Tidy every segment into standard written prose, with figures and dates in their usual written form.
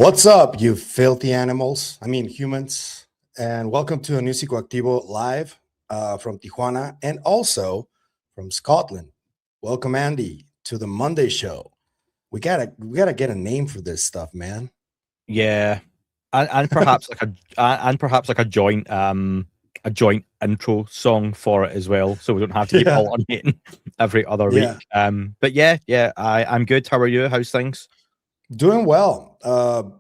What's up, you filthy animals? I mean, humans. And welcome to a new Psicoactivo live from Tijuana and also from Scotland. Welcome, Andy, to the Monday show. We gotta get a name for this stuff, man. Yeah, and perhaps like a joint intro song for it as well, so we don't have to keep Yeah, alternating every other yeah. week. But yeah, I'm good. How are you? How's things? Doing well.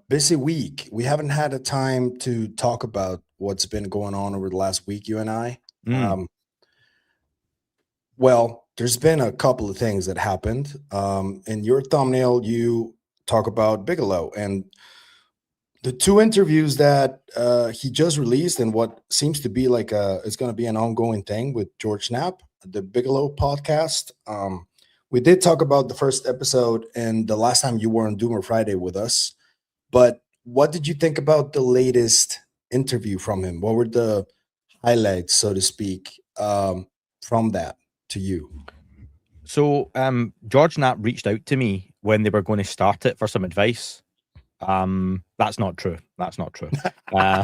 Busy week. We haven't had a time to talk about what's been going on over the last week, you and I. Mm, Um, Well, there's been a couple of things that happened. In your thumbnail, you talk about Bigelow and the two interviews that he just released, and what seems to be like it's going to be an ongoing thing with George Knapp, the Bigelow podcast. We did talk about the first episode and the last time you were on Doomer Friday with us. But what did you think about the latest interview from him? What were the highlights, so to speak, from that to you? so George Knapp reached out to me when they were going to start it for some advice. That's not true. That's not true. Uh,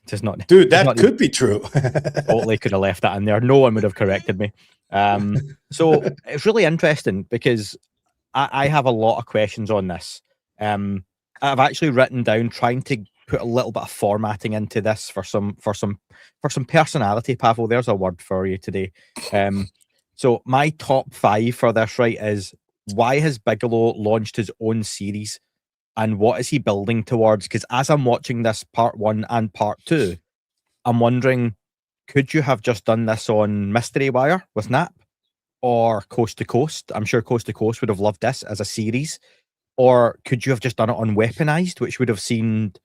just not, Dude, just that not. could be true. Totally could have left that in there. No one would have corrected me. So it's really interesting because I have a lot of questions on this. I've actually written down trying to put a little bit of formatting into this for some personality, Pavel. There's a word for you today. So my top 5 for this, right, is why has Bigelow launched his own series and what is he building towards? Because as I'm watching this part 1 and part 2, I'm wondering, could you have just done this on Mystery Wire with Knapp or Coast to Coast? I'm sure Coast to Coast would have loved this as a series. Or could you have just done it on Weaponized, which would have seemed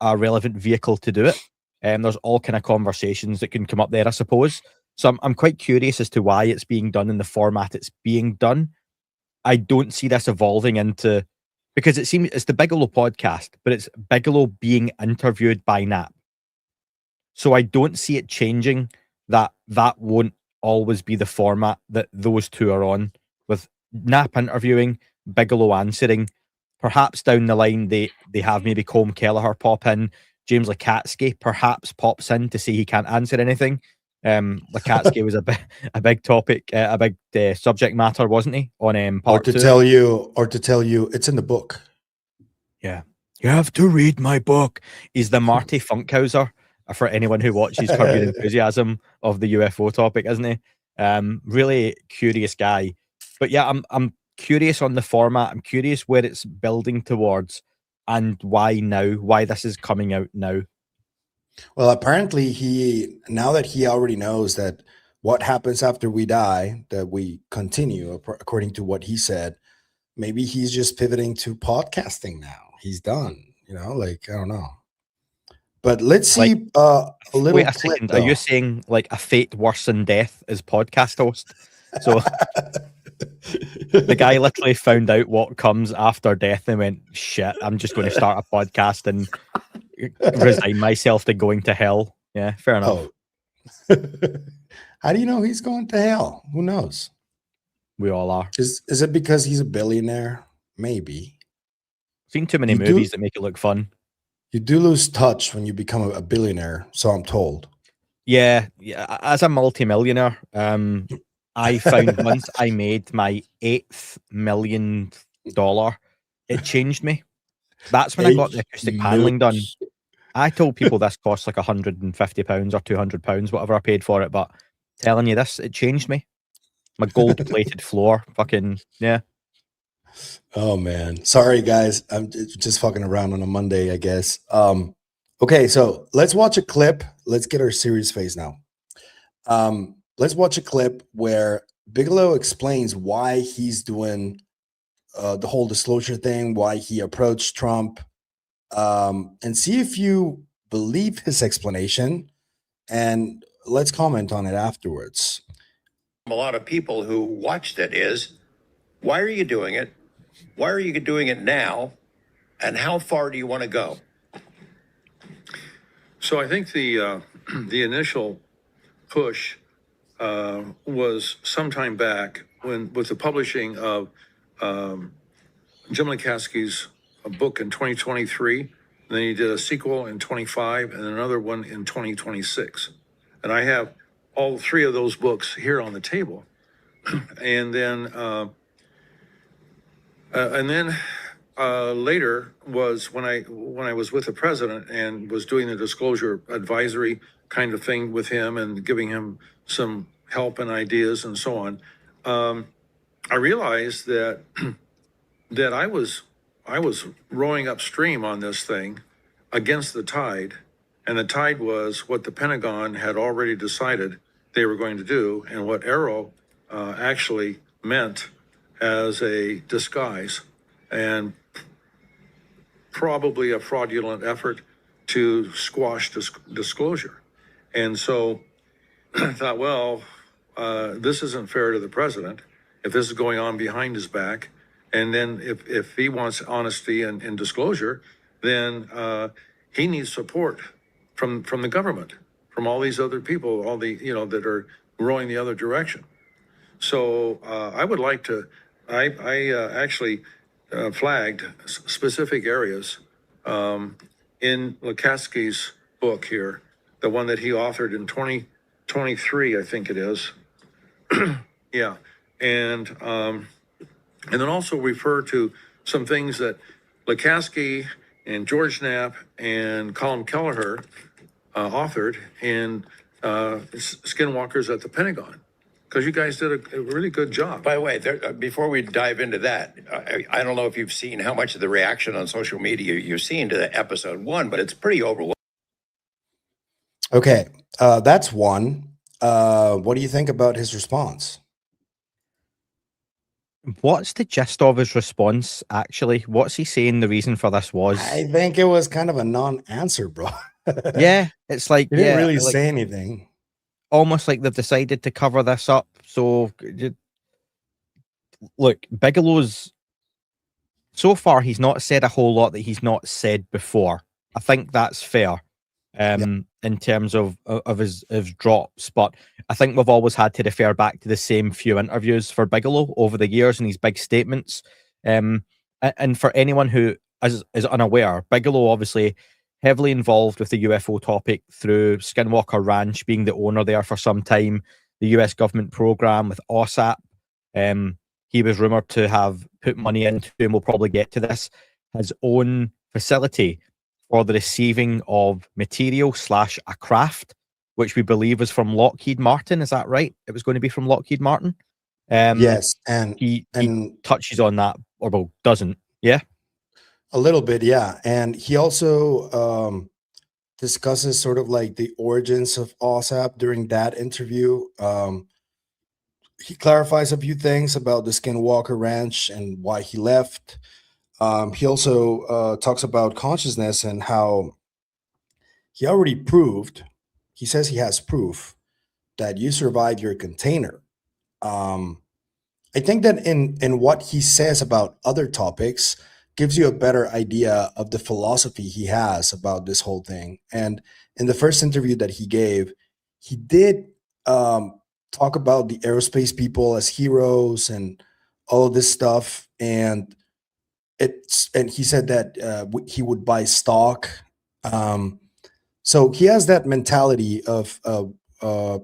a relevant vehicle to do it? There's all kind of conversations that can come up there, I suppose. So I'm quite curious as to why it's being done in the format it's being done. I don't see this evolving into, because it seems it's the Bigelow podcast, but it's Bigelow being interviewed by Knapp. So I don't see it changing. That won't always be the format that those two are on, with Knapp interviewing, Bigelow answering. Perhaps down the line they have maybe Colm Kelleher pop in, James Lakatsky perhaps pops in to say he can't answer anything. Lakatsky was a big topic, a big subject matter, wasn't he, on or part to 2? tell you, it's in the book. Yeah. You have to read my book. He's the Marty Funkhauser, for anyone who watches Curb Your Enthusiasm, of the UFO topic, isn't he? Really curious guy. But yeah, I'm curious on the format. I'm curious where it's building towards and why now, why this is coming out now. Well, apparently now that he already knows that what happens after we die, that we continue, according to what he said, maybe he's just pivoting to podcasting now. He's done, like, I don't know. But let's Like, see a little wait a clip second. Are you though. saying like a fate worse than death is podcast host? So the guy literally found out what comes after death and went, shit, I'm just going to start a podcast and resign myself to going to hell. Yeah, fair enough. Oh. How do you know he's going to hell? Who knows? We all are. Is it because he's a billionaire? Maybe. Seen too many You do movies that make it look fun. you do lose touch when you become a billionaire, so I'm told. Yeah. As a multimillionaire, I found once I made my $8th million, it changed me. That's when I got the acoustic paneling done. I told people this cost like £150 or £200, whatever I paid for it, but telling you this, it changed me. My gold plated floor, fucking yeah. Oh man, sorry guys, I'm just fucking around on a Monday, I guess. Okay, so let's watch a clip. Let's get our serious face now. Let's watch a clip where Bigelow explains why he's doing the whole disclosure thing, why he approached Trump, and see if you believe his explanation, and let's comment on it afterwards. A lot of people who watched it is, why are you doing it? Why are you doing it now? And how far do you want to go? So I think the initial push was sometime back with the publishing of Jim Lakatsky's a book in 2023, and then he did a sequel in 25, and another one in 2026. And I have all three of those books here on the table. And then later was when I was with the president and was doing the disclosure advisory kind of thing with him and giving him some help and ideas and so on. I realized that that I was rowing upstream on this thing against the tide, and the tide was what the Pentagon had already decided they were going to do, and what Arrow actually meant as a disguise and probably a fraudulent effort to squash disclosure. And so I thought, well, this isn't fair to the president if this is going on behind his back. And then if he wants honesty and disclosure, then he needs support from the government, from all these other people, all the, that are rowing the other direction. So I would like to, I actually flagged specific areas in Lukaski's book here, the one that he authored in 2023, I think it is. Yeah. And then also refer to some things that Lukaski and George Knapp and Colin Kelleher authored in Skinwalkers at the Pentagon, because you guys did a really good job. By the way, before we dive into that, I don't know if you've seen how much of the reaction on social media you've seen to the episode 1, but it's pretty overwhelming. Okay, that's one. What do you think about his response? What's the gist of his response, actually? What's he saying the reason for this was? I think it was kind of a non-answer, bro. Yeah, it's like, He didn't really like, say anything. almost like they've decided to cover this up. So, look, Bigelow's, so far, he's not said a whole lot that he's not said before. I think that's fair. In terms of his drops, but I think we've always had to refer back to the same few interviews for Bigelow over the years and these big statements. And for anyone who is unaware, Bigelow obviously heavily involved with the UFO topic through Skinwalker Ranch, being the owner there for some time, the US government program with OSAP. He was rumored to have put money into, and we'll probably get to this, his own facility for the receiving of material / a craft, which we believe was from Lockheed Martin. Is that right? It was going to be from Lockheed Martin. Yes, and he touches on that, or well, doesn't. Yeah, a little bit. Yeah, and he also discusses sort of like the origins of OSAP during that interview. He clarifies a few things about the Skinwalker Ranch and why he left. He also talks about consciousness and how he already proved, he says he has proof that you survived your container. I think that in what he says about other topics gives you a better idea of the philosophy he has about this whole thing. And in the first interview that he gave, he did talk about the aerospace people as heroes and all of this stuff. And he said that he would buy stock. So he has that mentality of a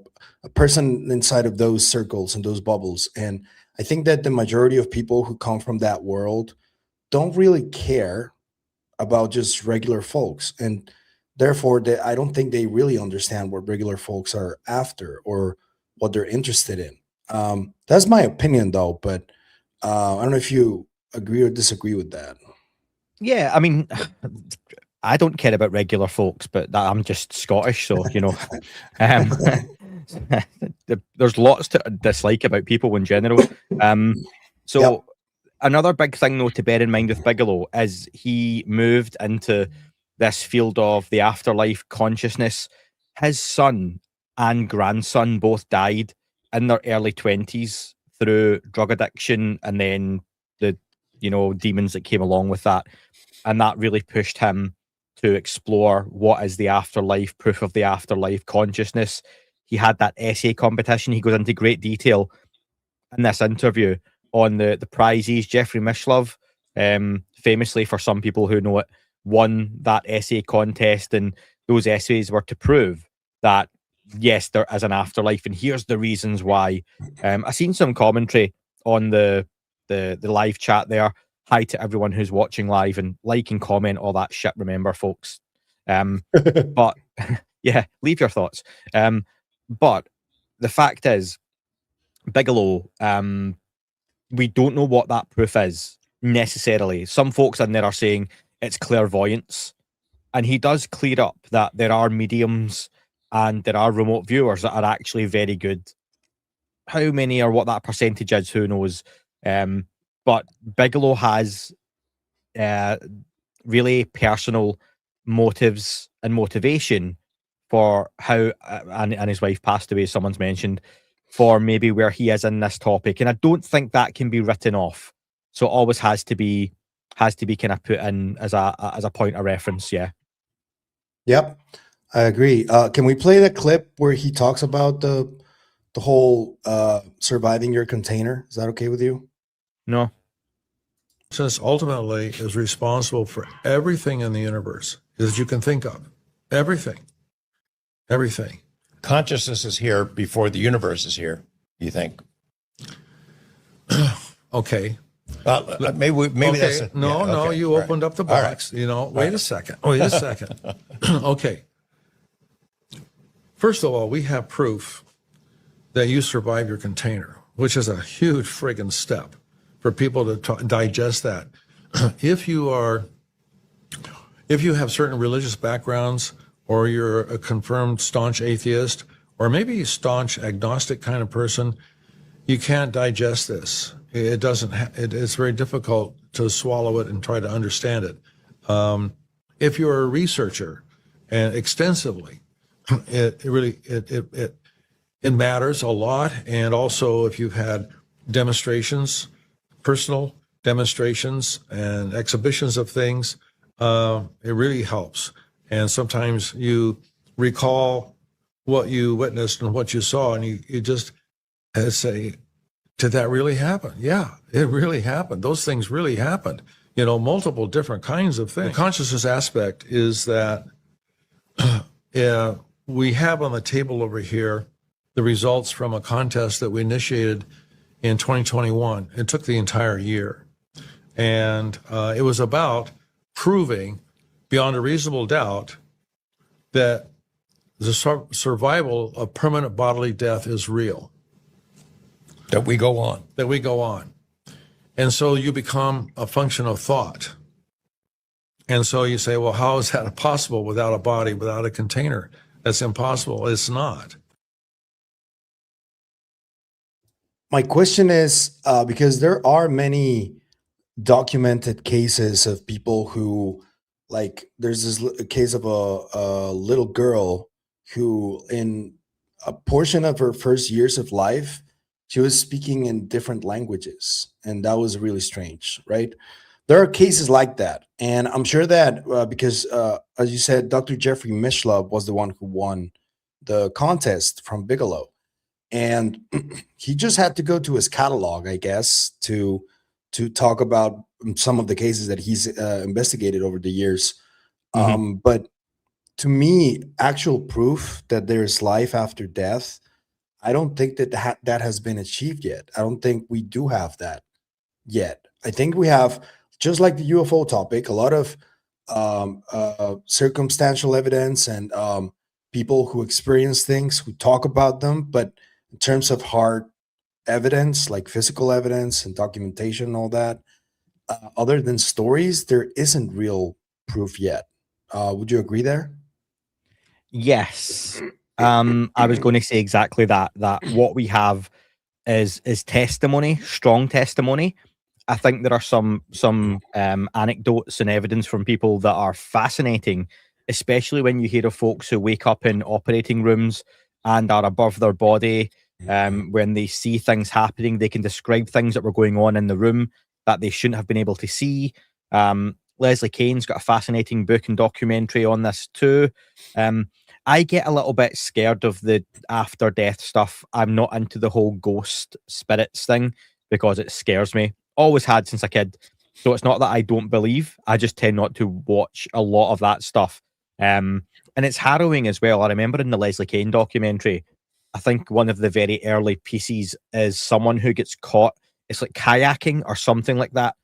person inside of those circles and those bubbles. And I think that the majority of people who come from that world don't really care about just regular folks. And therefore, I don't think they really understand what regular folks are after or what they're interested in. That's my opinion, though. But I don't know if you agree or disagree with that. Yeah, I mean, I don't care about regular folks, but I'm just Scottish, so there's lots to dislike about people in general. So another big thing, though, to bear in mind with Bigelow is he moved into this field of the afterlife consciousness. His son and grandson both died in their early 20s through drug addiction, and then the demons that came along with that. And that really pushed him to explore what is the afterlife, proof of the afterlife, consciousness. He had that essay competition. He goes into great detail in this interview on the prizes. Jeffrey Mishlove famously, for some people who know it, won that essay contest, and those essays were to prove that yes, there is an afterlife, and here's the reasons why. I've seen some commentary on the live chat there. Hi to everyone who's watching live, and like and comment, all that shit. Remember, folks. But yeah, leave your thoughts. But the fact is, Bigelow, we don't know what that proof is necessarily. Some folks in there are saying it's clairvoyance, and he does clear up that there are mediums and there are remote viewers that are actually very good. How many or what that percentage is, who knows? But Bigelow has really personal motives and motivation for how, and his wife passed away, someone's mentioned, for maybe where he is in this topic. And I don't think that can be written off. So it always has to be kind of put in as a point of reference. Yeah. Yep, I agree. Can we play the clip where he talks about the whole surviving your container? Is that okay with you? No. Since ultimately is responsible for everything in the universe that you can think of. Everything. Consciousness is here before the universe is here, you think? Okay. Maybe Okay. that's No, okay. you All opened right. up the All box. right. You know, wait a second. Okay. First of all, we have proof that you survived your container, which is a huge friggin' step for people to digest that. If you have certain religious backgrounds, or you're a confirmed staunch atheist, or maybe a staunch agnostic kind of person, you can't digest this. It doesn't. It's very difficult to swallow it and try to understand it. If you're a researcher, and extensively, it really matters a lot. And also, if you've had demonstrations, personal demonstrations and exhibitions of things, it really helps. And sometimes you recall what you witnessed and what you saw, and you just say, did that really happen? Yeah, it really happened. Those things really happened. You know, multiple different kinds of things. The consciousness aspect is that we have on the table over here the results from a contest that we initiated in 2021. It took the entire year. And it was about proving beyond a reasonable doubt that the survival of permanent bodily death is real. That we go on. And so you become a function of thought. And so you say, well, how is that possible without a body, without a container? That's impossible. It's not. My question is, because there are many documented cases of people who, like, there's this case of a little girl who, in a portion of her first years of life, she was speaking in different languages, and that was really strange, right? There are cases like that, and I'm sure that because, as you said, Dr. Jeffrey Mishlove was the one who won the contest from Bigelow, and he just had to go to his catalog, I guess, to talk about some of the cases that he's investigated over the years. But to me, actual proof that there's life after death, I don't think that that has been achieved yet. I don't think we do have that yet. I think we have, just like the UFO topic, a lot of circumstantial evidence and people who experience things, who talk about them. But in terms of hard evidence, like physical evidence and documentation and all that, other than stories, there isn't real proof yet. Would you agree there? Yes. I was going to say exactly that what we have is testimony, strong testimony. I think there are some anecdotes and evidence from people that are fascinating, especially when you hear of folks who wake up in operating rooms and are above their body. When they see things happening, they can describe things that were going on in the room that they shouldn't have been able to see. Leslie Kane's got a fascinating book and documentary on this too. I get a little bit scared of the after death stuff. I'm not into the whole ghost spirits thing because it scares me. Always had since a kid. So it's not that I don't believe, I just tend not to watch a lot of that stuff. And it's harrowing as well. I remember in the Leslie Kane documentary, I think one of the very early pieces is someone who gets caught, it's like kayaking or something like that,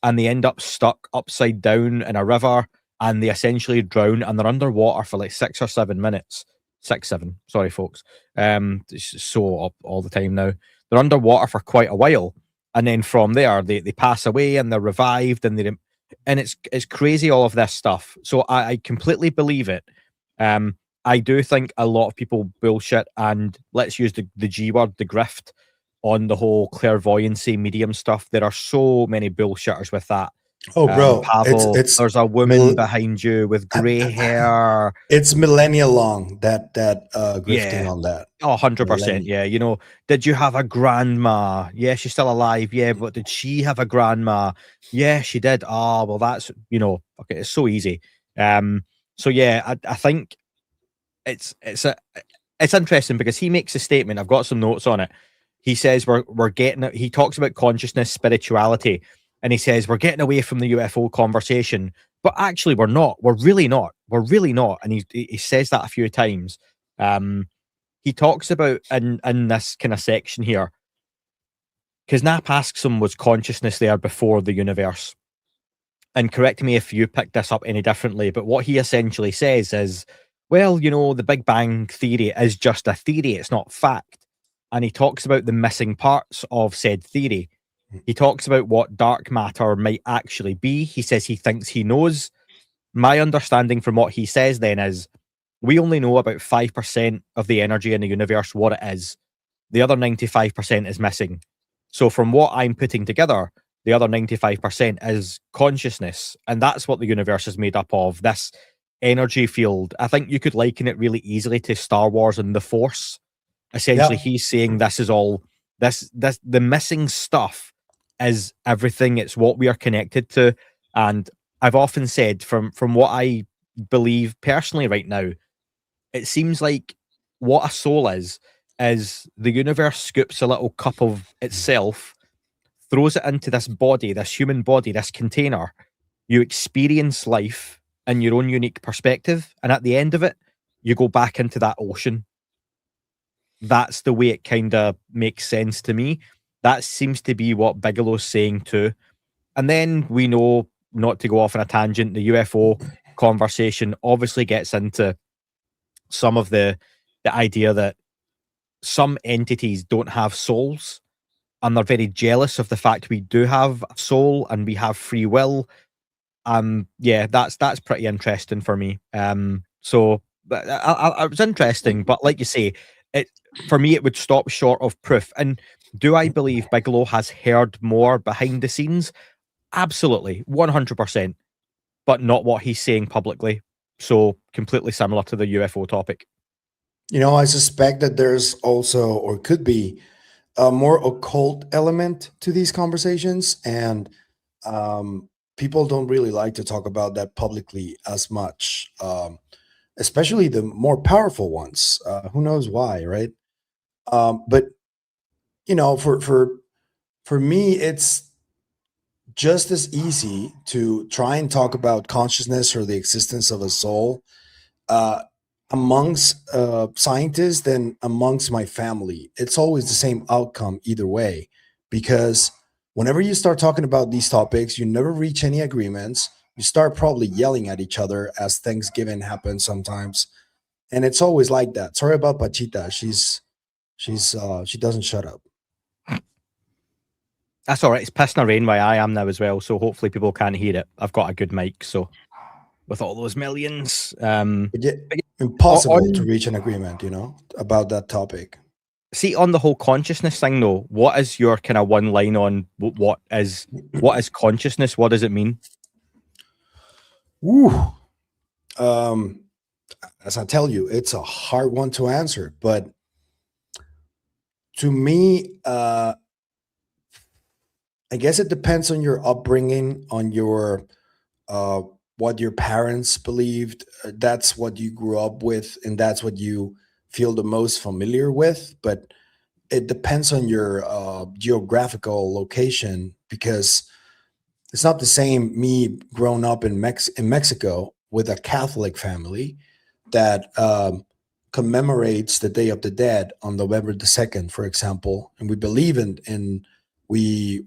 and they end up stuck upside down in a river, and they essentially drown, and they're underwater for like 6 or 7 minutes. 6, 7, sorry folks. It's so up all the time now. They're underwater for quite a while, and then from there they pass away and they're revived, and it's crazy, all of this stuff. So I completely believe it. I do think a lot of people bullshit, and let's use the G word, the grift, on the whole clairvoyancy medium stuff. There are so many bullshitters with that. Oh, bro, Pavel, it's there's a woman behind you with grey hair. It's millennia long, that grifting Yeah. on that. Oh, 100%. Millennia. Yeah. You know, did you have a grandma? Yeah, she's still alive. Yeah, but did she have a grandma? Yeah, she did. Oh, well, that's, you know, okay, it's so easy. So yeah, I think it's interesting because he makes a statement. I've got some notes on it. He says we're getting it. He talks about consciousness, spirituality, and he says we're getting away from the UFO conversation, but actually we're not. We're really not. We're really not. And he says that a few times. He talks about in this kind of section here, because Knapp asks him, was consciousness there before the universe? And correct me if you pick this up any differently, but what he essentially says is, well, you know, the Big Bang theory is just a theory, it's not fact. And he talks about the missing parts of said theory. He talks about what dark matter might actually be. He says he thinks he knows. My understanding from what he says then is, we only know about 5% of the energy in the universe, what it is. The other 95% is missing. So from what I'm putting together, the other 95% is consciousness. And that's what the universe is made up of, this energy field. I think you could liken it really easily to Star Wars and the Force. Essentially, he's saying this is all, the missing stuff is everything. It's what we are connected to. And I've often said, from what I believe personally right now, it seems like what a soul is the universe scoops a little cup of itself, throws it into this body, this human body, this container. You experience life in your own unique perspective, and at the end of it, you go back into that ocean. That's the way it kind of makes sense to me. That seems to be what Bigelow's saying too. And then we know, not to go off on a tangent, the UFO conversation obviously gets into some of the idea that some entities don't have souls, and they're very jealous of the fact we do have a soul and we have free will. Yeah, that's pretty interesting for me. So it was interesting, but like you say, for me it would stop short of proof. And do I believe Bigelow has heard more behind the scenes? Absolutely, 100%, but not what he's saying publicly. So completely similar to the UFO topic. You know, I suspect that there's also, or could be, a more occult element to these conversations, and people don't really like to talk about that publicly as much, especially the more powerful ones. Who knows why, right? But you know, for me, it's just as easy to try and talk about consciousness or the existence of a soul amongst scientists than amongst my family. It's always the same outcome either way, because whenever you start talking about these topics, you never reach any agreements. You start probably yelling at each other, as Thanksgiving happens sometimes, and it's always like that. Sorry about Pachita. She doesn't shut up. That's all right. It's pissing rain where I am now as well, so hopefully people can't hear it. I've got a good mic, so with all those millions, Impossible to reach an agreement, you know, about that topic. See, on the whole consciousness thing, though, what is your kind of one line on what is consciousness? What does it mean? Woo. As I tell you, it's a hard one to answer, but to me, I guess it depends on your upbringing, on your what your parents believed. That's what you grew up with, and that's what you feel the most familiar with. But it depends on your geographical location, because it's not the same me growing up in Mexico with a Catholic family that commemorates the Day of the Dead on November the 2nd, for example, and we believe in we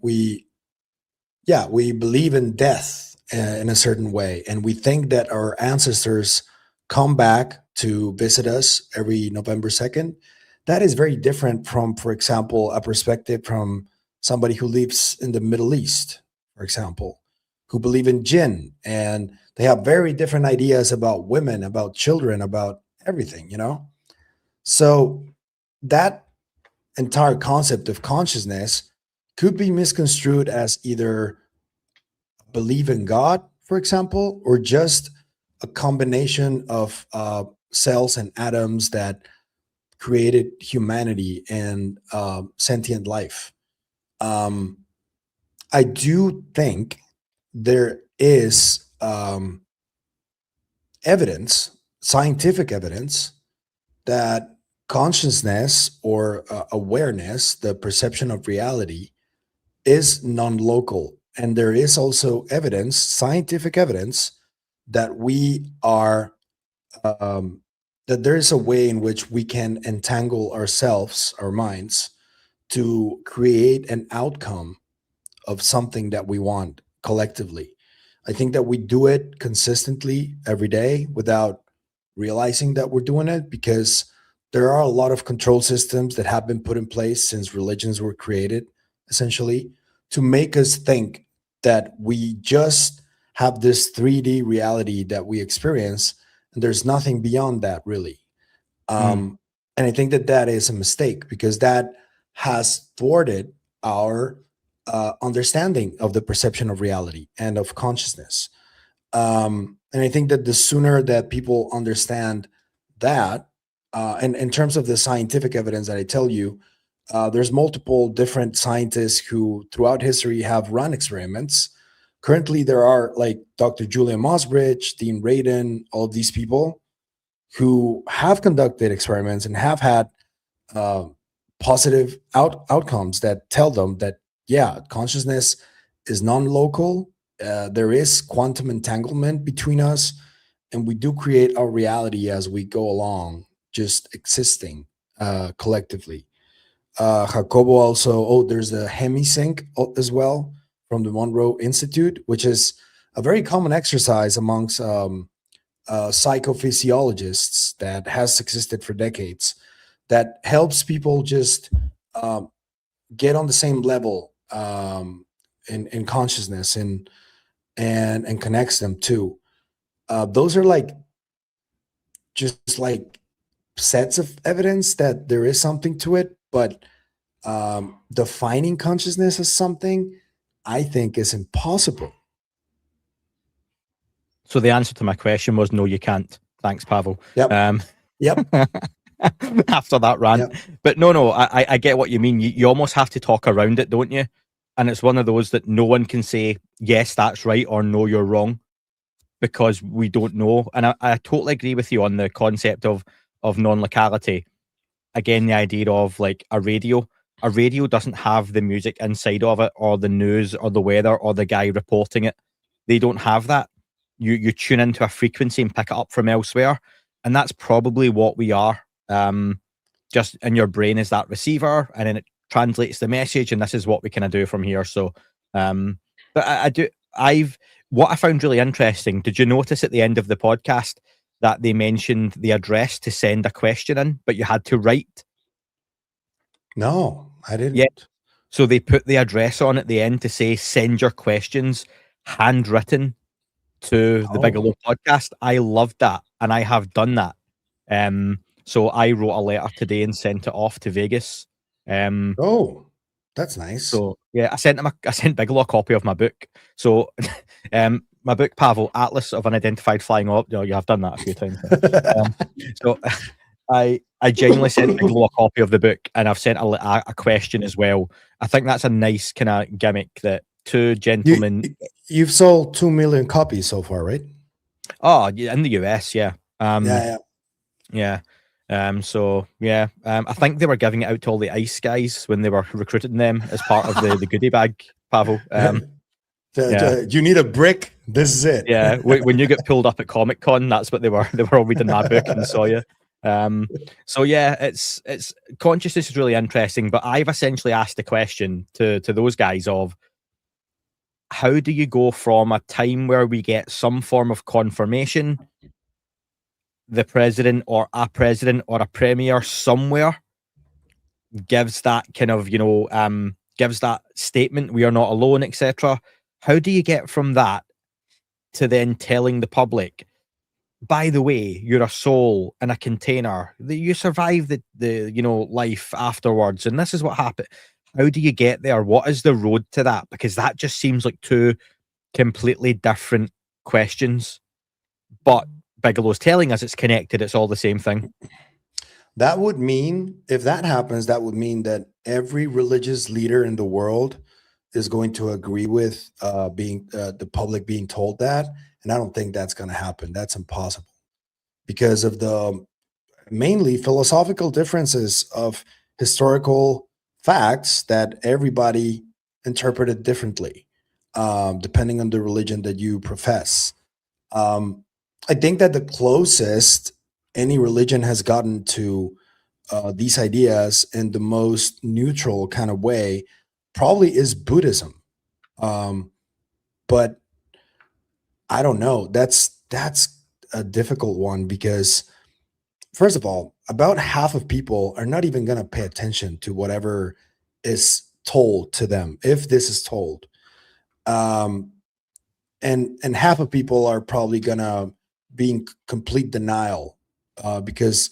believe in death in a certain way, and we think that our ancestors come back to visit us every November 2nd. That is very different from, for example, a perspective from somebody who lives in the Middle East, for example, who believe in jinn, and they have very different ideas about women, about children, about everything, you know? So that entire concept of consciousness could be misconstrued as either believe in God, for example, or just a combination of cells and atoms that created humanity and sentient life. I do think there is evidence, scientific evidence, that consciousness or awareness, the perception of reality, is non-local. And there is also evidence, scientific evidence, that we are, that there is a way in which we can entangle ourselves, our minds, to create an outcome of something that we want collectively. I think that we do it consistently every day without realizing that we're doing it, because there are a lot of control systems that have been put in place since religions were created, essentially, to make us think that we just have this 3D reality that we experience, and there's nothing beyond that, really. And I think that that is a mistake, because that has thwarted our understanding of the perception of reality and of consciousness. And I think that the sooner that people understand that, and in terms of the scientific evidence that I tell you, there's multiple different scientists who throughout history have run experiments. Currently, there are like Dr. Julian Mosbridge, Dean Radin, all of these people who have conducted experiments and have had positive outcomes that tell them that, yeah, consciousness is non-local. There is quantum entanglement between us, and we do create our reality as we go along, just existing collectively. Jacobo also, there's a hemisync as well from the Monroe Institute, which is a very common exercise amongst psychophysiologists that has existed for decades, that helps people just get on the same level in consciousness and connects them too. Those are like just like sets of evidence that there is something to it, but defining consciousness as something, I think, is impossible. So the answer to my question was no, you can't. Thanks, Pavel. Yep. Yep. After that rant. Yep. But no, I get what you mean. You almost have to talk around it, don't you? And it's one of those that no one can say, yes, that's right, or no, you're wrong, because we don't know. And I totally agree with you on the concept of non-locality. Again, the idea of like a radio doesn't have the music inside of it, or the news, or the weather, or the guy reporting it. They don't have that. You tune into a frequency and pick it up from elsewhere. And that's probably what we are. Just in your brain is that receiver, and then it translates the message, and this is what we kind of do from here. So, but what I found really interesting, did you notice at the end of the podcast that they mentioned the address to send a question in, but you had to write? No, I didn't. Yeah. So they put the address on at the end to say, send your questions handwritten to the Bigelow podcast. I loved that, and I have done that. So I wrote a letter today and sent it off to Vegas. That's nice. So yeah, I sent Bigelow a copy of my book. So my book, Pavel, Atlas of Unidentified Flying Objects. You have done that a few times. So I genuinely sent Bigelow a copy of the book, and I've sent a question as well. I think that's a nice kind of gimmick that two gentlemen. You've sold 2 million copies so far, right? Oh, yeah, in the US, yeah. Yeah. So yeah, I think they were giving it out to all the ICE guys when they were recruiting them as part of the goodie bag, Pavel. You need a brick. This is it. Yeah, when you get pulled up at Comic Con, that's what they were. They were all reading my book and saw you. So yeah, it's consciousness is really interesting. But I've essentially asked the question to those guys of how do you go from a time where we get some form of confirmation, the president or a premier somewhere gives that kind of, gives that statement, we are not alone, etc. How do you get from that to then telling the public, by the way, you're a soul in a container, that you survive the life afterwards, and this is what happened? How do you get there? What is the road to that? Because that just seems like two completely different questions. But Bigelow's telling us it's connected. It's all the same thing. That would mean, if that happens, that would mean that every religious leader in the world is going to agree with the public being told that. And I don't think that's going to happen. That's impossible because of the mainly philosophical differences of historical facts that everybody interpreted differently, depending on the religion that you profess. I think that the closest any religion has gotten to these ideas in the most neutral kind of way probably is Buddhism. But I don't know. That's a difficult one because, first of all, about half of people are not even going to pay attention to whatever is told to them, if this is told. And half of people are probably going to be in complete denial because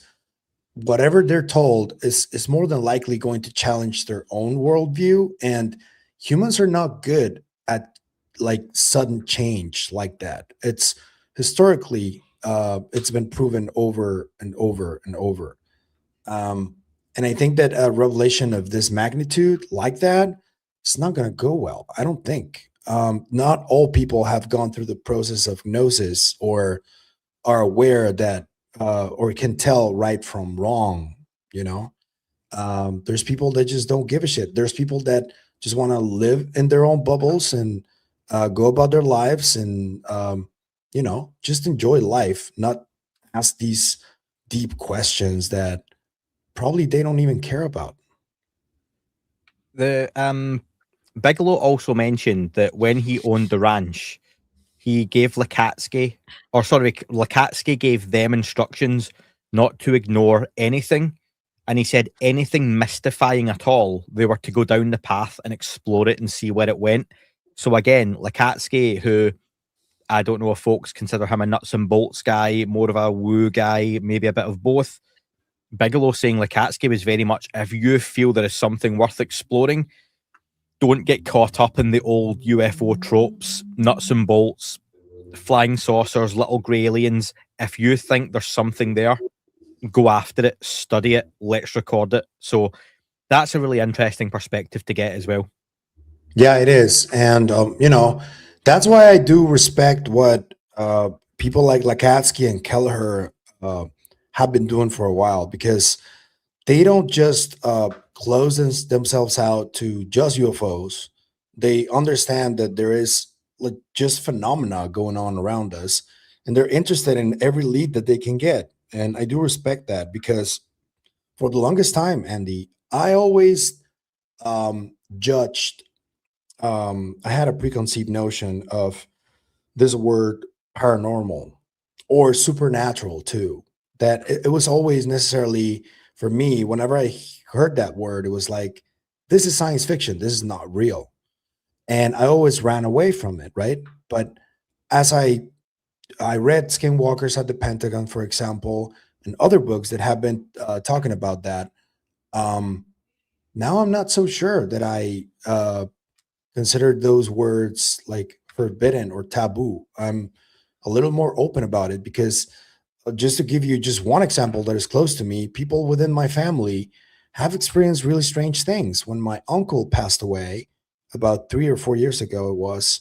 whatever they're told is more than likely going to challenge their own worldview. And humans are not good at like sudden change like that. It's historically, it's been proven over and over and over. And I think that a revelation of this magnitude like that, it's not going to go well. I don't think. Not all people have gone through the process of gnosis or are aware that or can tell right from wrong. There's people that just don't give a shit. There's people that just want to live in their own bubbles and go about their lives and just enjoy life, not ask these deep questions that probably they don't even care about. The Bigelow also mentioned that when he owned the ranch, he gave Lukatsky gave them instructions not to ignore anything. And he said anything mystifying at all, they were to go down the path and explore it and see where it went. So again, Lukatsky, who I don't know if folks consider him a nuts and bolts guy, more of a woo guy, maybe a bit of both. Bigelow saying Lukatsky was very much, if you feel there is something worth exploring, don't get caught up in the old UFO tropes, nuts and bolts, flying saucers, little grey aliens. If you think there's something there, go after it, study it, let's record it. So that's a really interesting perspective to get as well. Yeah, it is. And, that's why I do respect what people like Lukatsky and Kelleher have been doing for a while, because they don't just close themselves out to just UFOs. They understand that there is like just phenomena going on around us, and they're interested in every lead that they can get. And I do respect that, because for the longest time, Andy, I always judged. I had a preconceived notion of this word paranormal or supernatural too. That it was always necessarily, for me, whenever I heard that word, it was like, this is science fiction. This is not real. And I always ran away from it, right? But as I read Skinwalkers at the Pentagon, for example, and other books that have been talking about that, now I'm not so sure that I consider those words like forbidden or taboo. I'm a little more open about it, because just to give you just one example that is close to me, people within my family have experienced really strange things. When my uncle passed away about 3 or 4 years ago, it was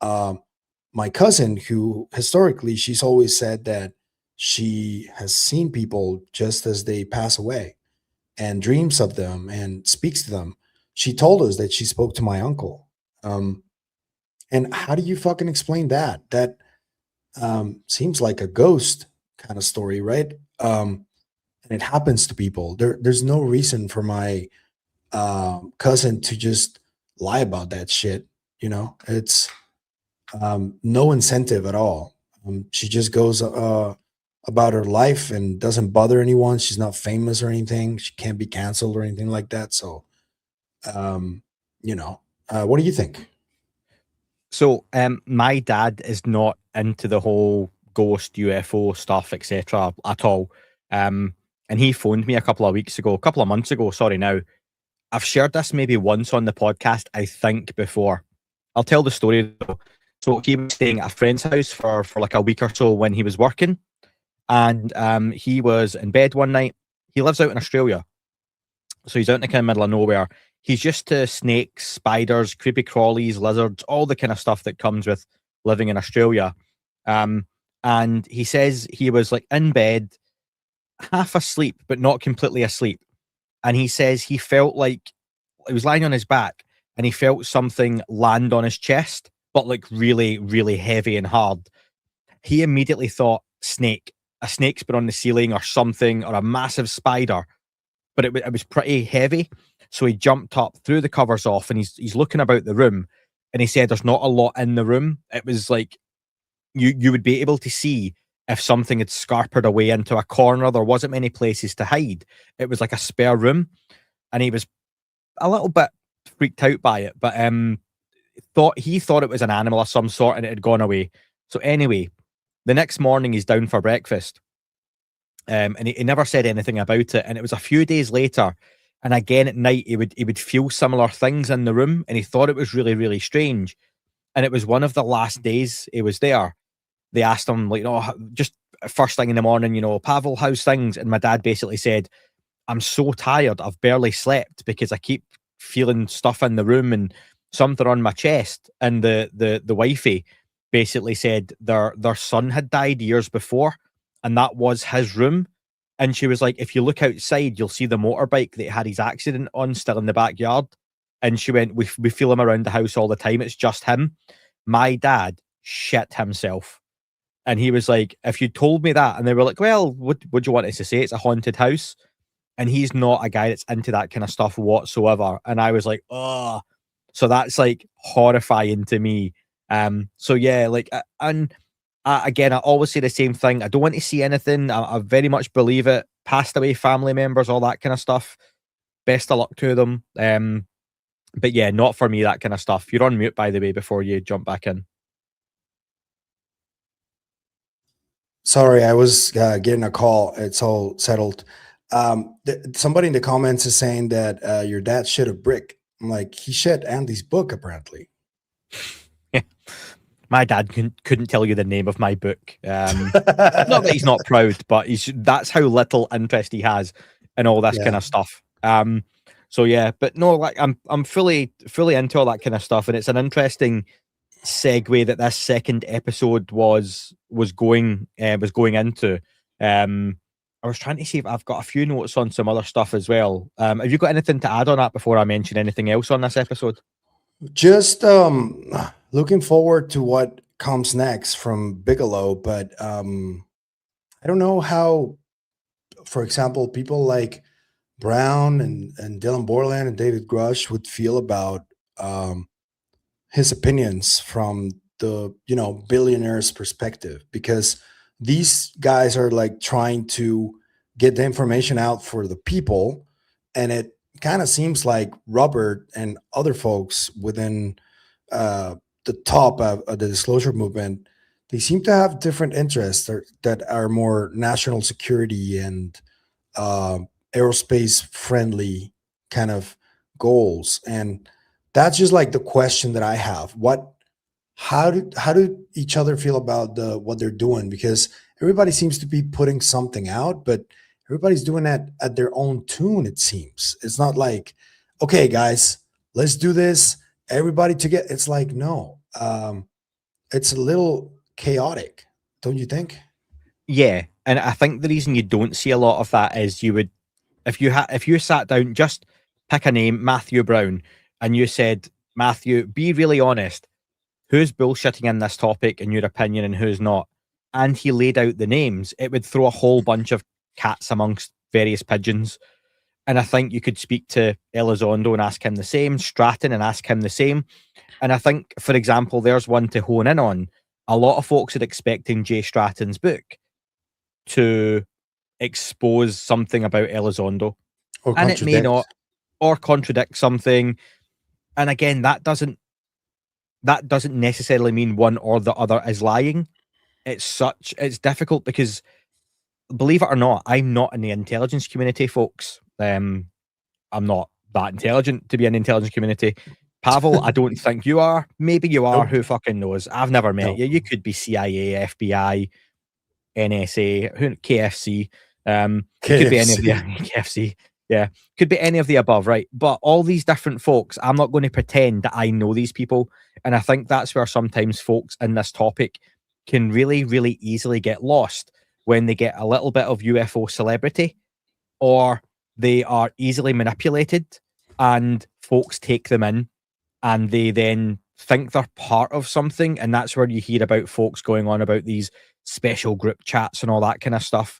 my cousin, who historically, she's always said that she has seen people just as they pass away and dreams of them and speaks to them. She told us that she spoke to my uncle. And how do you fucking explain that? That seems like a ghost kind of story, right? And it happens to people. There's no reason for my cousin to just lie about that shit. You know, it's no incentive at all. She just goes about her life and doesn't bother anyone. She's not famous or anything. She can't be canceled or anything like that. So, you know, what do you think? So, my dad is not into the whole ghost UFO stuff, etc. at all. And he phoned me a couple of months ago. Sorry, now I've shared this maybe once on the podcast, I think, before. I'll tell the story though. So he was staying at a friend's house for like a week or so when he was working, and he was in bed one night. He lives out in Australia, so he's out in the kind of middle of nowhere. He's used to snakes, spiders, creepy crawlies, lizards, all the kind of stuff that comes with living in Australia. And he says he was like in bed, half asleep, but not completely asleep. And he says he felt like he was lying on his back and he felt something land on his chest, but like really, really heavy and hard. He immediately thought snake, a snake's been on the ceiling or something, or a massive spider, but it was pretty heavy. So he jumped up, threw the covers off, and he's looking about the room, and he said there's not a lot in the room. It was like you would be able to see if something had scarpered away into a corner. There wasn't many places to hide. It was like a spare room, and he was a little bit freaked out by it, but he thought it was an animal of some sort and it had gone away. So anyway, the next morning he's down for breakfast, and he never said anything about it. And it was a few days later, and again at night he would feel similar things in the room, and he thought it was really, really strange. And it was one of the last days he was there. They asked him, like, just first thing in the morning, Pavel, how's things? And my dad basically said, I'm so tired, I've barely slept because I keep feeling stuff in the room and something on my chest. And the wifey basically said their son had died years before, and that was his room. And she was like, if you look outside, you'll see the motorbike that he had his accident on still in the backyard. And she went, we feel him around the house all the time. It's just him. My dad shit himself. And he was like, if you told me that, and they were like, well, what do you want us to say? It's a haunted house. And he's not a guy that's into that kind of stuff whatsoever. And I was like, oh, so that's like horrifying to me. So yeah, like, and again, I always say the same thing. I don't want to see anything. I very much believe it. Passed away family members, all that kind of stuff. Best of luck to them. But yeah, not for me, that kind of stuff. You're on mute, by the way, before you jump back in. Sorry, I was getting a call. It's all settled. Somebody in the comments is saying that your dad shit a brick. I'm like, he shit Andy's book, apparently. My dad couldn't tell you the name of my book. Not that he's not proud, but that's how little interest he has in all this kind of stuff. So yeah, but no, like I'm fully into all that kind of stuff, and it's an interesting segue that this second episode was going into. I was trying to see if I've got a few notes on some other stuff as well. Have you got anything to add on that before I mention anything else on this episode? Just looking forward to what comes next from Bigelow, but I don't know how, for example, people like Brown and Dylan Borland and David Grusch would feel about his opinions from the billionaire's perspective, because these guys are like trying to get the information out for the people, and it kind of seems like Robert and other folks within the top of the disclosure movement, they seem to have different interests that are more national security and aerospace friendly kind of goals. And that's just like the question that I have. How do each other feel about what they're doing? Because everybody seems to be putting something out, but everybody's doing that at their own tune, it seems. It's not like, okay, guys, let's do this. Everybody together. It's like, no. It's a little chaotic, don't you think? Yeah, and I think the reason you don't see a lot of that is you would, if you sat down, just pick a name, Matthew Brown, and you said, Matthew, be really honest. who's bullshitting in this topic in your opinion and who's not, and he laid out the names, it would throw a whole bunch of cats amongst various pigeons. And I think you could speak to Elizondo and ask him the same, Stratton and ask him the same. And I think, for example, there's one to hone in on. A lot of folks are expecting Jay Stratton's book to expose something about Elizondo. Or And it may not, or contradict something. And again, that doesn't necessarily mean one or the other is lying. It's difficult because, believe it or not, I'm not in the intelligence community, folks. I'm not that intelligent to be in the intelligence community. Pavel, I don't think you are. Maybe you are. Nope. Who fucking knows? I've never met you. You could be CIA, FBI, NSA, KFC. Could be any of the KFC. Yeah, could be any of the above, right? But all these different folks, I'm not going to pretend that I know these people. And I think that's where sometimes folks in this topic can really, really easily get lost when they get a little bit of UFO celebrity, or they are easily manipulated and folks take them in and they then think they're part of something. And that's where you hear about folks going on about these special group chats and all that kind of stuff.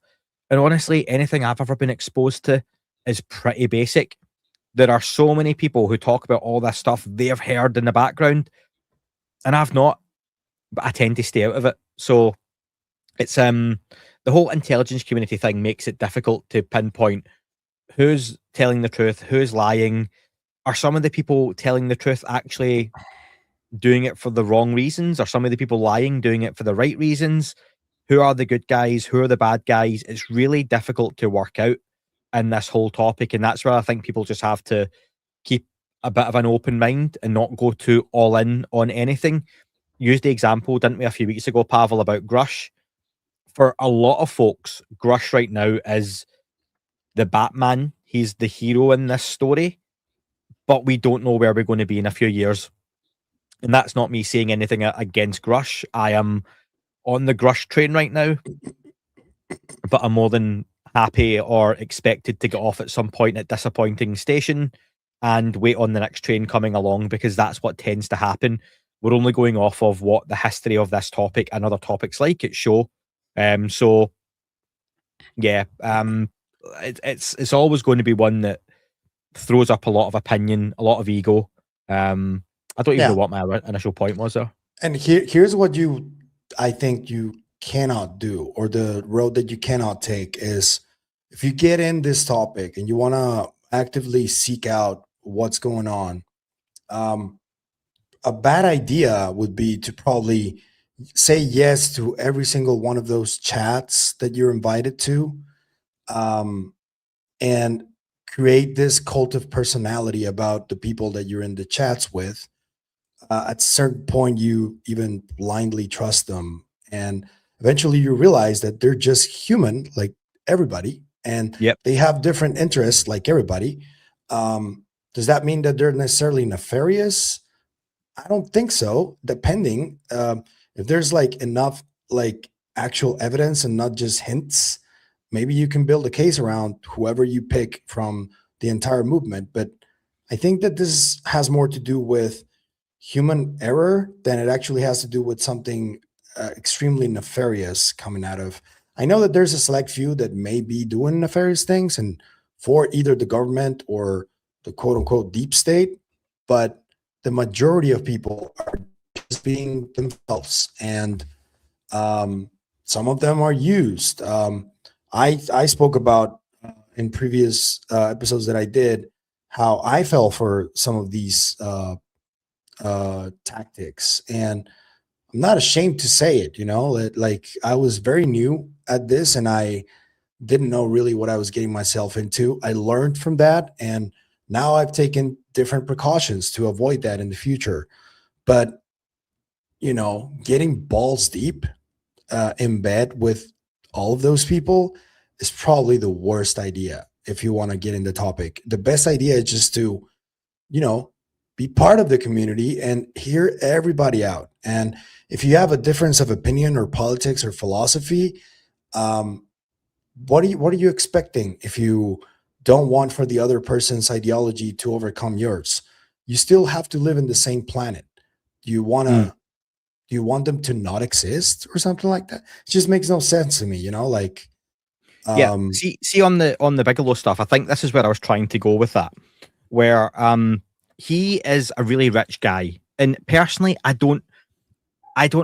And honestly, anything I've ever been exposed to is pretty basic. There are so many people who talk about all this stuff they've heard in the background, and I've not, but I tend to stay out of it. So it's the whole intelligence community thing makes it difficult to pinpoint who's telling the truth, who's lying. Are some of the people telling the truth actually doing it for the wrong reasons? Are some of the people lying doing it for the right reasons? Who are the good guys? Who are the bad guys? It's really difficult to work out in this whole topic, and that's where I think people just have to keep a bit of an open mind and not go too all in on anything. Used the example, didn't we, a few weeks ago, Pavel, about Grusch. For a lot of folks, Grusch right now is the Batman. He's the hero in this story, but we don't know where we're going to be in a few years. And that's not me saying anything against Grusch. I am on the Grusch train right now, but I'm more than happy or expected to get off at some point at disappointing station and wait on the next train coming along, because that's what tends to happen. We're only going off of what the history of this topic and other topics like it show. So yeah, it's always going to be one that throws up a lot of opinion, a lot of ego. I don't even know what my initial point was there. And here's what I think you cannot do, or the road that you cannot take, is if you get in this topic and you want to actively seek out what's going on, a bad idea would be to probably say yes to every single one of those chats that you're invited to, and create this cult of personality about the people that you're in the chats with. At a certain point, you even blindly trust them, and eventually you realize that they're just human like everybody, and they have different interests like everybody. Does that mean that they're necessarily nefarious? I don't think so. Depending, if there's like enough like actual evidence and not just hints, maybe you can build a case around whoever you pick from the entire movement. But I think that this has more to do with human error than it actually has to do with something extremely nefarious coming out of. I know that there's a select few that may be doing nefarious things and for either the government or the quote unquote deep state, but the majority of people are just being themselves, and some of them are used. I spoke about in previous episodes that I did how I fell for some of these tactics, and I'm not ashamed to say it. Like I was very new at this, and I didn't know really what I was getting myself into. I learned from that, and now I've taken different precautions to avoid that in the future. But getting balls deep in bed with all of those people is probably the worst idea if you want to get in the topic. The best idea is just to, be part of the community and hear everybody out. And if you have a difference of opinion or politics or philosophy, what are you expecting if you don't want for the other person's ideology to overcome yours? You still have to live in the same planet. You want to do you want them to not exist or something like that? It just makes no sense to me, you know, like, Yeah. See on the Bigelow stuff, I think this is where I was trying to go with that. Where he is a really rich guy. And personally, I don't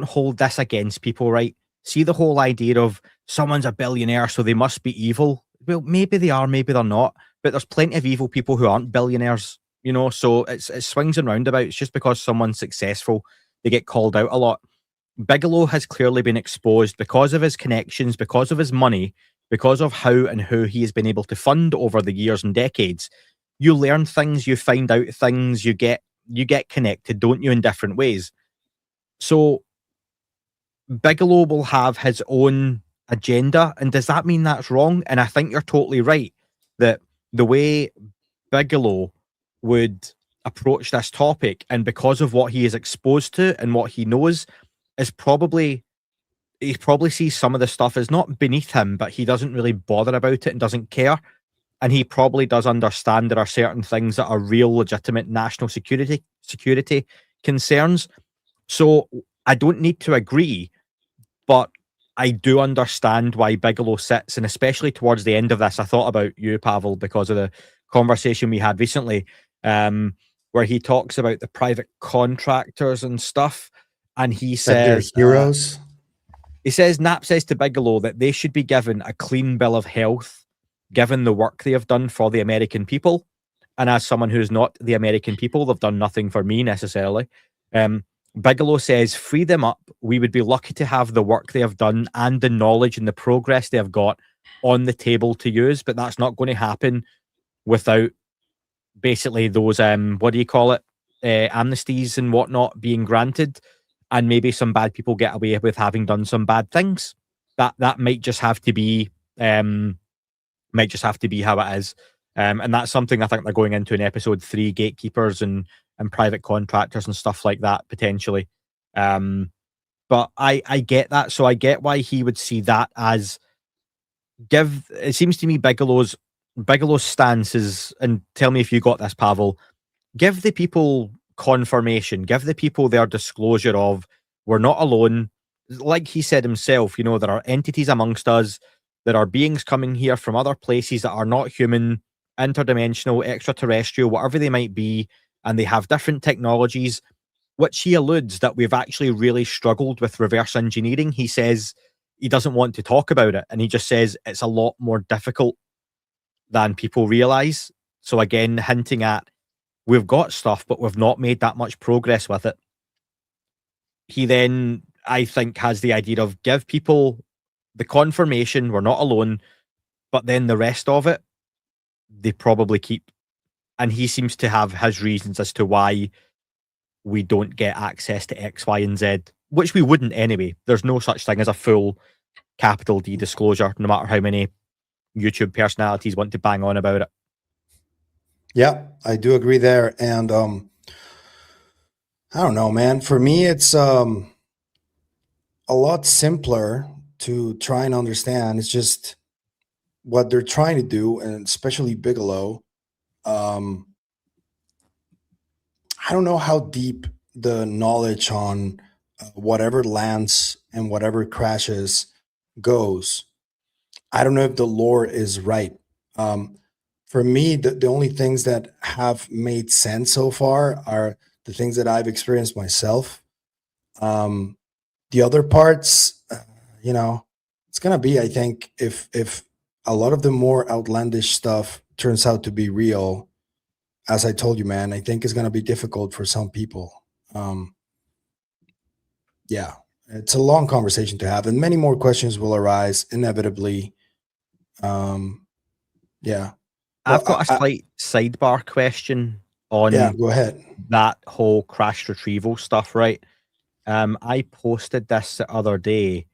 hold this against people, right? See the whole idea of someone's a billionaire, so they must be evil. Well, maybe they are, maybe they're not. But there's plenty of evil people who aren't billionaires, you know. So it swings and roundabouts. Just because someone's successful, they get called out a lot. Bigelow has clearly been exposed because of his connections, because of his money, because of how and who he has been able to fund over the years and decades. You learn things, you find out things, you get connected, don't you, in different ways. So Bigelow will have his own agenda, and does that mean that's wrong? And I think you're totally right that the way Bigelow would approach this topic, and because of what he is exposed to and what he knows, is he probably sees some of the stuff as not beneath him, but he doesn't really bother about it and doesn't care. And he probably does understand there are certain things that are real, legitimate national security concerns. So I don't need to agree, but I do understand why Bigelow sits, and especially towards the end of this, I thought about you, Pavel, because of the conversation we had recently, where he talks about the private contractors and stuff, and he says heroes. He says, Knapp says to Bigelow that they should be given a clean bill of health, given the work they have done for the American people. And as someone who's not the American people, they've done nothing for me necessarily. Bigelow says, free them up. We would be lucky to have the work they have done and the knowledge and the progress they have got on the table to use, but that's not going to happen without basically those, what do you call it, amnesties and whatnot being granted, and maybe some bad people get away with having done some bad things. That might just have to be how it is. And that's something I think they're going into in episode 3, gatekeepers and private contractors and stuff like that, potentially. But I get that. So I get why he would see that as it seems to me Bigelow's stance is, and tell me if you got this, Pavel, give the people confirmation, give the people their disclosure of, we're not alone. Like he said himself, you know, there are entities amongst us. There are beings coming here from other places that are not human, interdimensional, extraterrestrial, whatever they might be, and they have different technologies, which he alludes that we've actually really struggled with reverse engineering. He says he doesn't want to talk about it, and he just says it's a lot more difficult than people realize. So again, hinting at, we've got stuff, but we've not made that much progress with it. He then, I think, has the idea of give people the confirmation we're not alone, but then the rest of it, they probably keep. And he seems to have his reasons as to why we don't get access to X, Y, and Z, which we wouldn't anyway. There's no such thing as a full capital D disclosure, no matter how many YouTube personalities want to bang on about it. Yeah, I do agree there. And I don't know, man. For me, it's a lot simpler to try and understand. It's just what they're trying to do, and especially Bigelow. I don't know how deep the knowledge on whatever lands and whatever crashes goes. I don't know if the lore is right. For me, the only things that have made sense so far are the things that I've experienced myself. The other parts, it's gonna be, I think, if a lot of the more outlandish stuff turns out to be real, as I told you, man, I think it's gonna be difficult for some people. Yeah, it's a long conversation to have, and many more questions will arise inevitably. Yeah. I've got a slight sidebar question on go ahead. that whole crash retrieval stuff, right? I posted this the other day,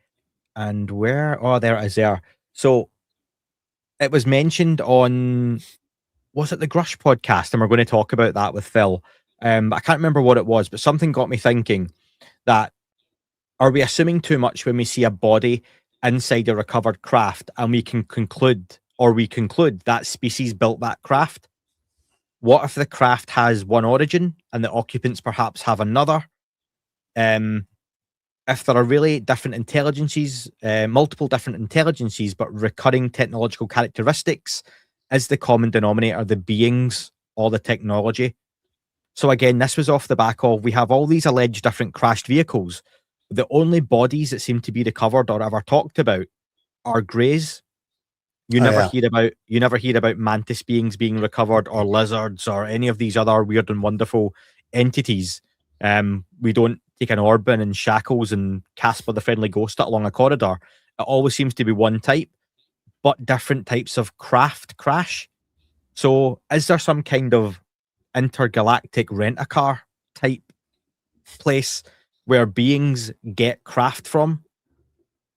and there it is there. So it was mentioned on, was it the Grusch podcast? And we're going to talk about that with Phil. I can't remember what it was, but something got me thinking that, are we assuming too much when we see a body inside a recovered craft and we conclude that species built that craft? What if the craft has one origin and the occupants perhaps have another? if there are really different intelligences, multiple different intelligences, but recurring technological characteristics, is the common denominator the beings or the technology? So again, this was off the back of, we have all these alleged different crashed vehicles. The only bodies that seem to be recovered or ever talked about are greys. You never hear about mantis beings being recovered, or lizards, or any of these other weird and wonderful entities. We don't take an Orban and Shackles and Casper the Friendly Ghost along a corridor. It always seems to be one type, but different types of craft crash. So is there some kind of intergalactic rent-a-car type place where beings get craft from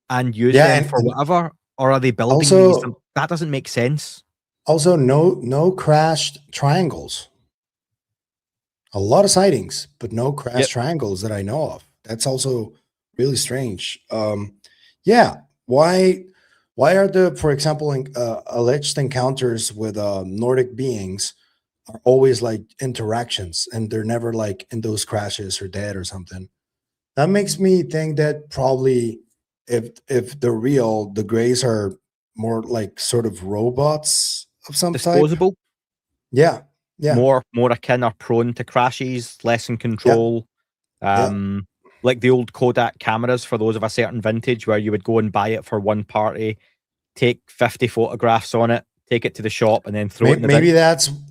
and use them for whatever? Or are they building these? That doesn't make sense. Also, no crashed triangles. A lot of sightings, but no crashed triangles that I know of. That's also really strange. Yeah, why are the, for example, alleged encounters with Nordic beings are always like interactions, and they're never like in those crashes or dead or something? That makes me think that probably if they're real, the Greys are more like sort of robots of some Disposable? type. Yeah. More akin or prone to crashes, less in control. Like the old Kodak cameras for those of a certain vintage, where you would go and buy it for one party, take 50 photographs on it, take it to the shop, and then throw it in the bin.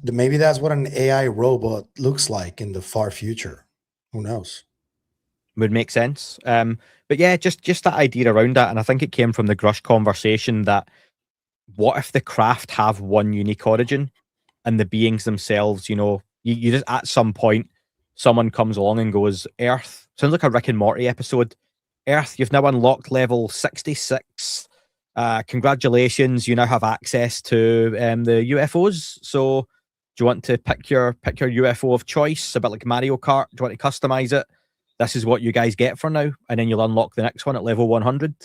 Maybe that's what an AI robot looks like in the far future. Who knows? Would make sense. But yeah, just that idea around that, and I think it came from the Grusch conversation, that what if the craft have one unique origin, and the beings themselves, you just, at some point, someone comes along and goes, Earth, sounds like a Rick and Morty episode. Earth, you've now unlocked level 66. Congratulations, you now have access to the UFOs. So do you want to pick your UFO of choice, a bit like Mario Kart? Do you want to customize it? This is what you guys get for now, and then you'll unlock the next one at level 100.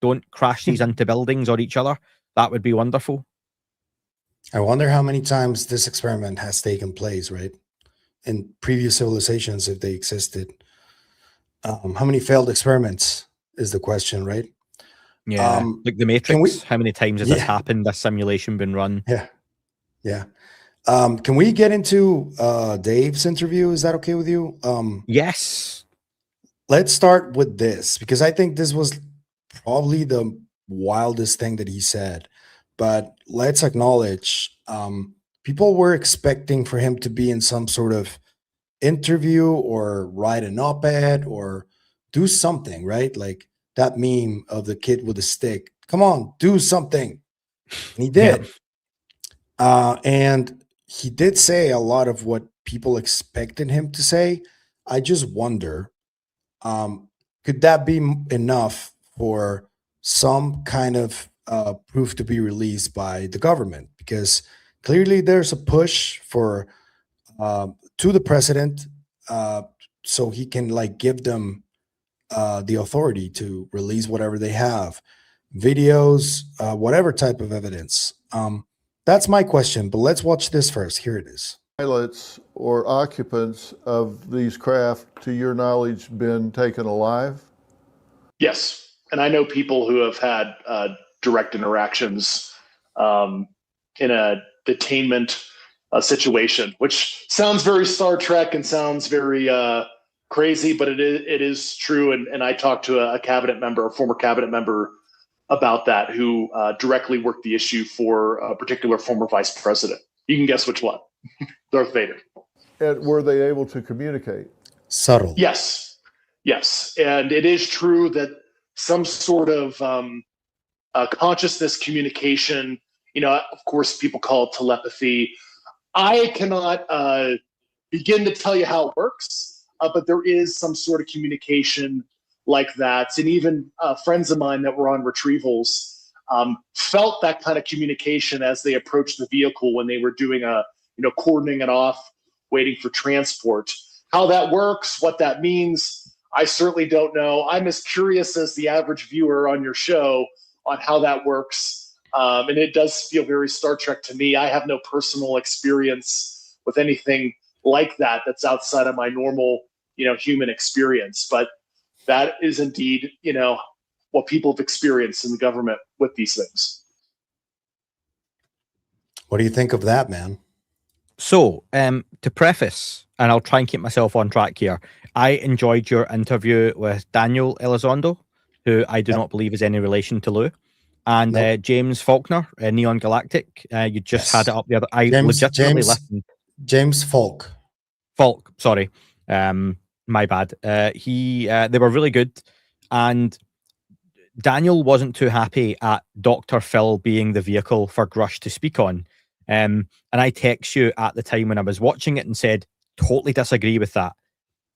Don't crash these into buildings or each other. That would be wonderful. I wonder how many times this experiment has taken place, right? In previous civilizations, if they existed. How many failed experiments is the question, right? Yeah, like the Matrix. How many times has this happened, this simulation been run? Yeah. Can we get into Dave's interview? Is that okay with you? Yes. Let's start with this, because I think this was probably the wildest thing that he said. But let's acknowledge, people were expecting for him to be in some sort of interview or write an op-ed or do something, right? Like that meme of the kid with a stick. Come on, do something. And he did. And he did say a lot of what people expected him to say. I just wonder, could that be enough for some kind of proof to be released by the government? Because clearly there's a push for to the president, so he can like give them the authority to release whatever they have, videos, whatever type of evidence. That's my question, but let's watch this first. Here it is. Pilots or occupants of these craft, to your knowledge, been taken alive? Yes, and I know people who have had direct interactions in a detainment situation, which sounds very Star Trek and sounds very crazy, but it is true. And I talked to a former cabinet member about that, who directly worked the issue for a particular former vice president. You can guess which one. Darth Vader. And were they able to communicate? Subtle. Yes. And it is true that some sort of consciousness communication, of course, people call it telepathy. I cannot begin to tell you how it works, but there is some sort of communication like that. And even friends of mine that were on retrievals felt that kind of communication as they approached the vehicle when they were doing cordoning it off, waiting for transport. How that works, what that means, I certainly don't know. I'm as curious as the average viewer on your show on how that works. And it does feel very Star Trek to me. I have no personal experience with anything like that that's outside of my normal, human experience. But that is indeed, what people have experienced in the government with these things. What do you think of that, man? So, to preface, and I'll try and keep myself on track here, I enjoyed your interview with Daniel Elizondo, who I do not believe is any relation to Lou, and James Faulkner, Neon Galactic. You just had it up the other. I legitimately listened. James Falk, sorry. My bad. They were really good, and Daniel wasn't too happy at Dr. Phil being the vehicle for Grusch to speak on. And I text you at the time when I was watching it and said, totally disagree with that.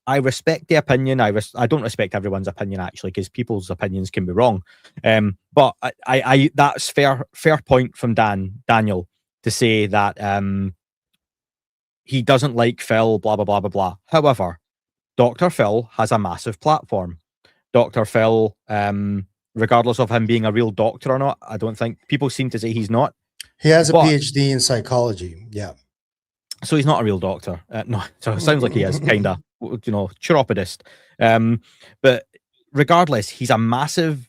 I respect the opinion. I don't respect everyone's opinion, actually, because people's opinions can be wrong. But I that's fair point from Daniel to say that he doesn't like Phil, blah, blah, blah, blah, blah. However, Dr. Phil has a massive platform. Dr. Phil, regardless of him being a real doctor or not, I don't think people seem to say he's not. He has a PhD in psychology. Yeah. So he's not a real doctor. No, so it sounds like he is, kind of, chiropodist. But regardless, he's a massive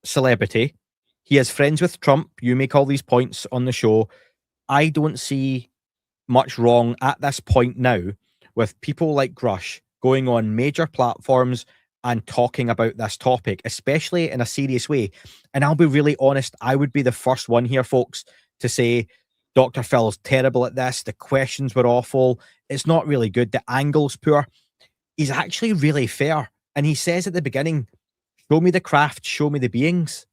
celebrity. He has friends with Trump. You make all these points on the show. I don't see much wrong at this point now with people like Grusch going on major platforms and talking about this topic, especially in a serious way. And I'll be really honest, I would be the first one here, folks, to say Dr. Phil's terrible at this. The questions were awful. It's not really good. The angle's poor. He's actually really fair. And he says at the beginning, show me the craft, show me the beings.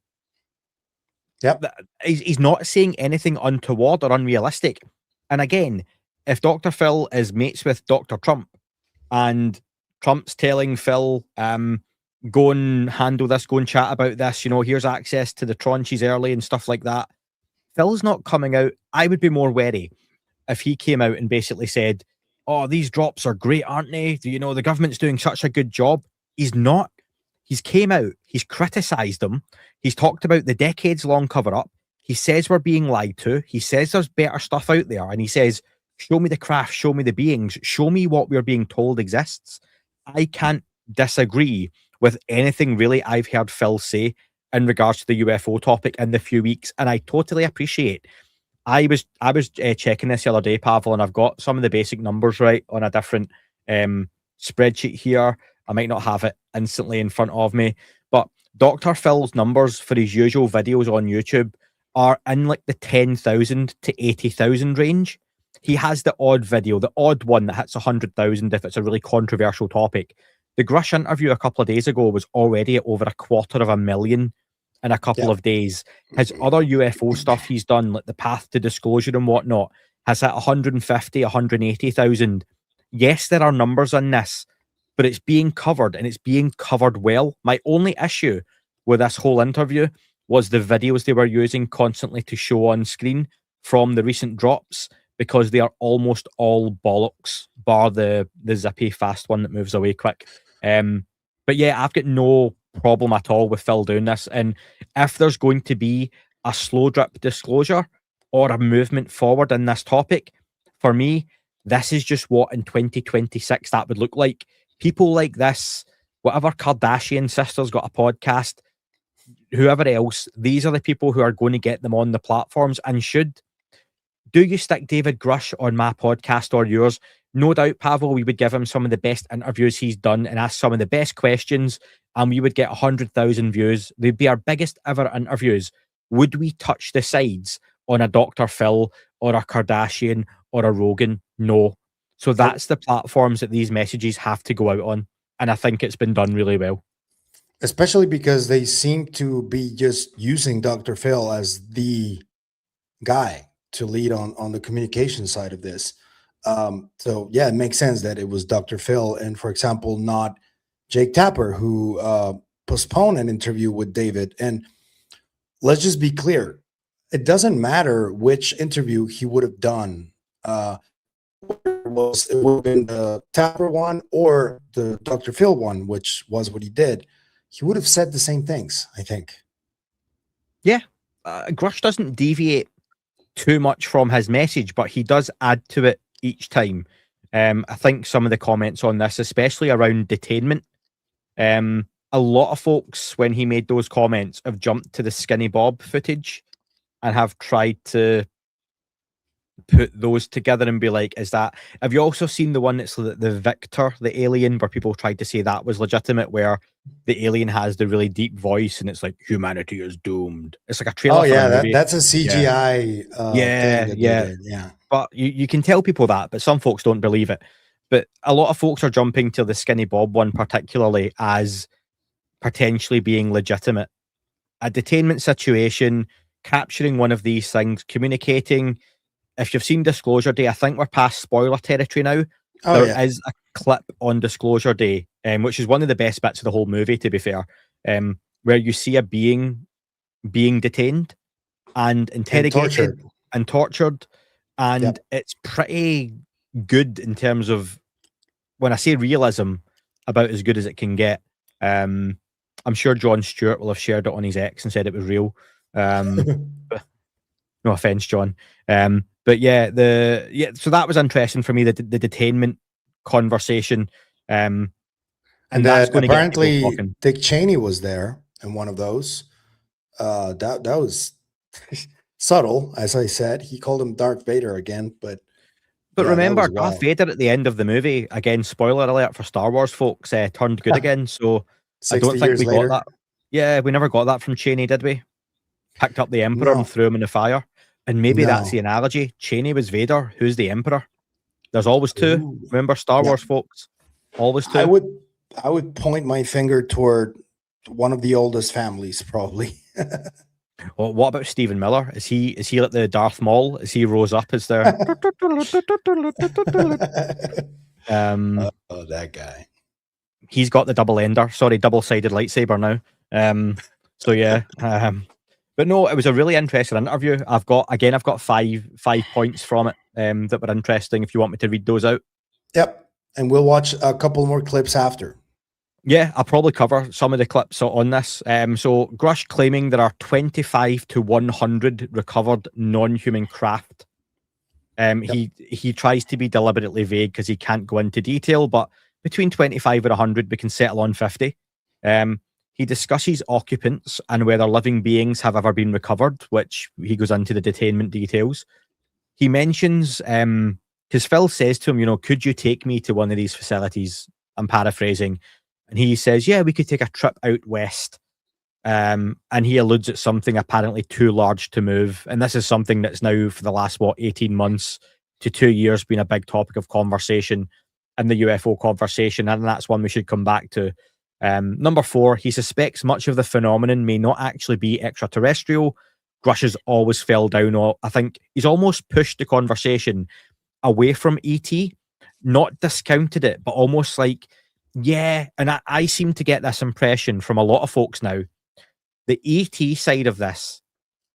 Yep. He's not saying anything untoward or unrealistic. And again, if Dr. Phil is mates with Dr. Trump and Trump's telling Phil, go and handle this, go and chat about this, here's access to the tranches early and stuff like that. Phil's not coming out. I would be more wary if he came out and basically said, oh, these drops are great, aren't they? The government's doing such a good job. He's not. He's came out. He's criticised them. He's talked about the decades-long cover-up. He says we're being lied to. He says there's better stuff out there. And he says, show me the craft, show me the beings, show me what we're being told exists. I can't disagree with anything really I've heard Phil say in regards to the UFO topic in the few weeks, and I totally appreciate. I was checking this the other day, Pavel, and I've got some of the basic numbers right on a different spreadsheet here. I might not have it instantly in front of me, but Dr. Phil's numbers for his usual videos on YouTube are in like the 10,000 to 80,000 range. He has the odd video, the odd one that hits 100,000 if it's a really controversial topic. The Grusch interview a couple of days ago was already at over 250,000 in a couple of days. His other UFO stuff he's done, like the Path to Disclosure and whatnot, has hit 150, 180,000. Yes, there are numbers on this, but it's being covered and it's being covered well. My only issue with this whole interview was the videos they were using constantly to show on screen from the recent drops, because they are almost all bollocks, bar the zippy fast one that moves away quick. But yeah, I've got no problem at all with Phil doing this. And if there's going to be a slow drip disclosure or a movement forward in this topic, for me, this is just what in 2026 that would look like. People like this, whatever Kardashian sisters got a podcast, whoever else, these are the people who are going to get them on the platforms. And do you stick David Grusch on my podcast or yours? No doubt, Pavel, we would give him some of the best interviews he's done and ask some of the best questions, and we would get 100,000 views. They'd be our biggest ever interviews. Would we touch the sides on a Dr. Phil or a Kardashian or a Rogan? No. So that's the platforms that these messages have to go out on, and I think it's been done really well. Especially because they seem to be just using Dr. Phil as the guy to lead on the communication side of this. So yeah, it makes sense that it was Dr. Phil and, for example, not Jake Tapper, who postponed an interview with David. And let's just be clear, it doesn't matter which interview he would have done. It would have been the Tapper one or the Dr. Phil one, which was what he did. He would have said the same things, I think. Yeah, Grusch doesn't deviate too much from his message, but he does add to it each time. I think some of the comments on this, especially around detainment, a lot of folks, when he made those comments, have jumped to the Skinny Bob footage and have tried to put those together and be like, is that, have you also seen the one that's the Victor, the alien, where people tried to say that was legitimate, where the alien has the really deep voice and it's like, humanity is doomed. It's like a trailer for a movie. that's a CGI thing that they did. Yeah. But you can tell people that, but some folks don't believe it. But a lot of folks are jumping to the Skinny Bob one particularly as potentially being legitimate. A detainment situation, capturing one of these things, communicating. If you've seen Disclosure Day, I think we're past spoiler territory now. There is a clip on Disclosure Day, which is one of the best bits of the whole movie, to be fair, where you see a being being detained and interrogated and tortured. And it's pretty good in terms of, when I say realism, about as good as it can get. I'm sure Jon Stewart will have shared it on his X and said it was real. No offense, John. But so that was interesting for me, the detainment conversation. And that's going apparently to get Dick Cheney was there in one of those. That was subtle, as I said. He called him Darth Vader again, but remember, Darth Vader at the end of the movie, again, spoiler alert for Star Wars folks, turned good again. So I don't think we got that. Yeah, we never got that from Cheney, did we? Picked up the Emperor and threw him in the fire. And maybe that's the analogy. Cheney was Vader. Who's the Emperor? There's always two. Ooh. Remember, Star Wars folks? Always two. I would point my finger toward one of the oldest families, probably. Well, what about Stephen Miller? Is he like the Darth Maul? Is he rose up as their that guy. He's got the double-sided lightsaber now. So yeah. But no, it was a really interesting interview. I've got 5 points from it that were interesting, if you want me to read those out. Yep. And we'll watch a couple more clips after. Yeah, I'll probably cover some of the clips on this. So Grusch claiming there are 25 to 100 recovered non-human craft. He tries to be deliberately vague because he can't go into detail, but between 25 and 100, we can settle on 50. He discusses occupants and whether living beings have ever been recovered, which he goes into the detainment details. He mentions, because Phil says to him, could you take me to one of these facilities? I'm paraphrasing. And he says, yeah, we could take a trip out west. And he alludes at something apparently too large to move. And this is something that's now for the last, 18 months to 2 years been a big topic of conversation in the UFO conversation. And that's one we should come back to. Number 4, he suspects much of the phenomenon may not actually be extraterrestrial. Grusch has always fell down. I think he's almost pushed the conversation away from ET, not discounted it, but almost like, yeah. And I seem to get this impression from a lot of folks now. The ET side of this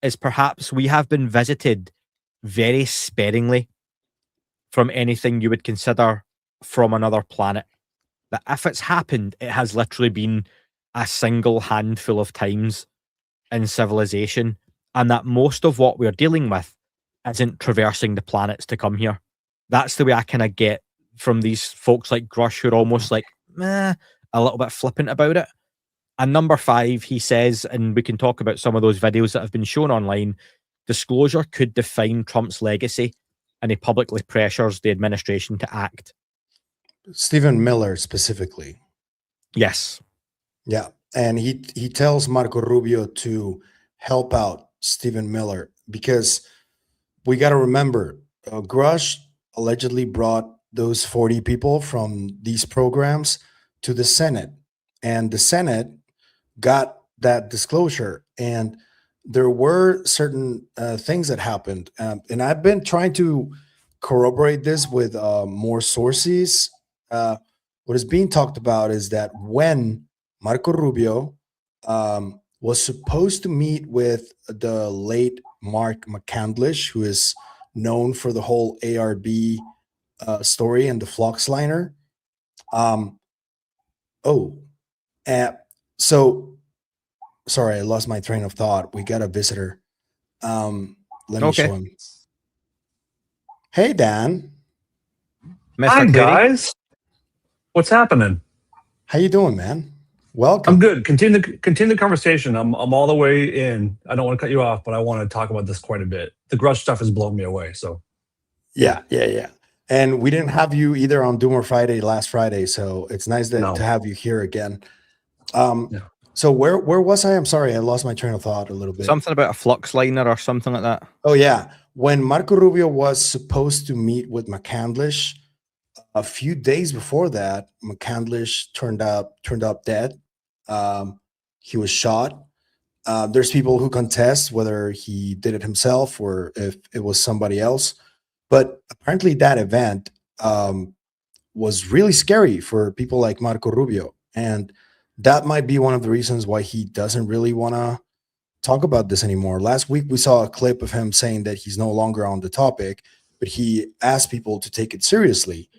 is perhaps we have been visited very sparingly from anything you would consider from another planet. That if it's happened, it has literally been a single handful of times in civilization, and that most of what we're dealing with isn't traversing the planets to come here. That's the way I kind of get from these folks like Grusch, who are almost like, a little bit flippant about it. And number 5, he says, and we can talk about some of those videos that have been shown online, disclosure could define Trump's legacy, and he publicly pressures the administration to act. Stephen Miller specifically. Yes. Yeah. And he tells Marco Rubio to help out Stephen Miller, because we got to remember, Grusch allegedly brought those 40 people from these programs to the Senate, and the Senate got that disclosure. And there were certain things that happened. And I've been trying to corroborate this with more sources. What is being talked about is that when Marco Rubio was supposed to meet with the late Mark McCandlish, who is known for the whole ARB story and the Flux liner. So sorry, I lost my train of thought. We got a visitor. Let me show him. Hey, Dan. Hi, guys. What's happening? How you doing, man? Welcome. I'm good. Continue the conversation. I'm all the way in. I don't want to cut you off, but I want to talk about this quite a bit. The Grusch stuff has blown me away. So Yeah. And we didn't have you either on Doomer Friday last Friday, so it's nice to have you here again. So where was I? I'm sorry, I lost my train of thought a little bit. Something about a flux liner or something like that. Oh yeah, when Marco Rubio was supposed to meet with McCandlish, a few days before that, McCandlish turned up dead. He was shot. There's people who contest whether he did it himself or if it was somebody else. But apparently that event was really scary for people like Marco Rubio. And that might be one of the reasons why he doesn't really want to talk about this anymore. Last week, we saw a clip of him saying that he's no longer on the topic, but he asked people to take it seriously.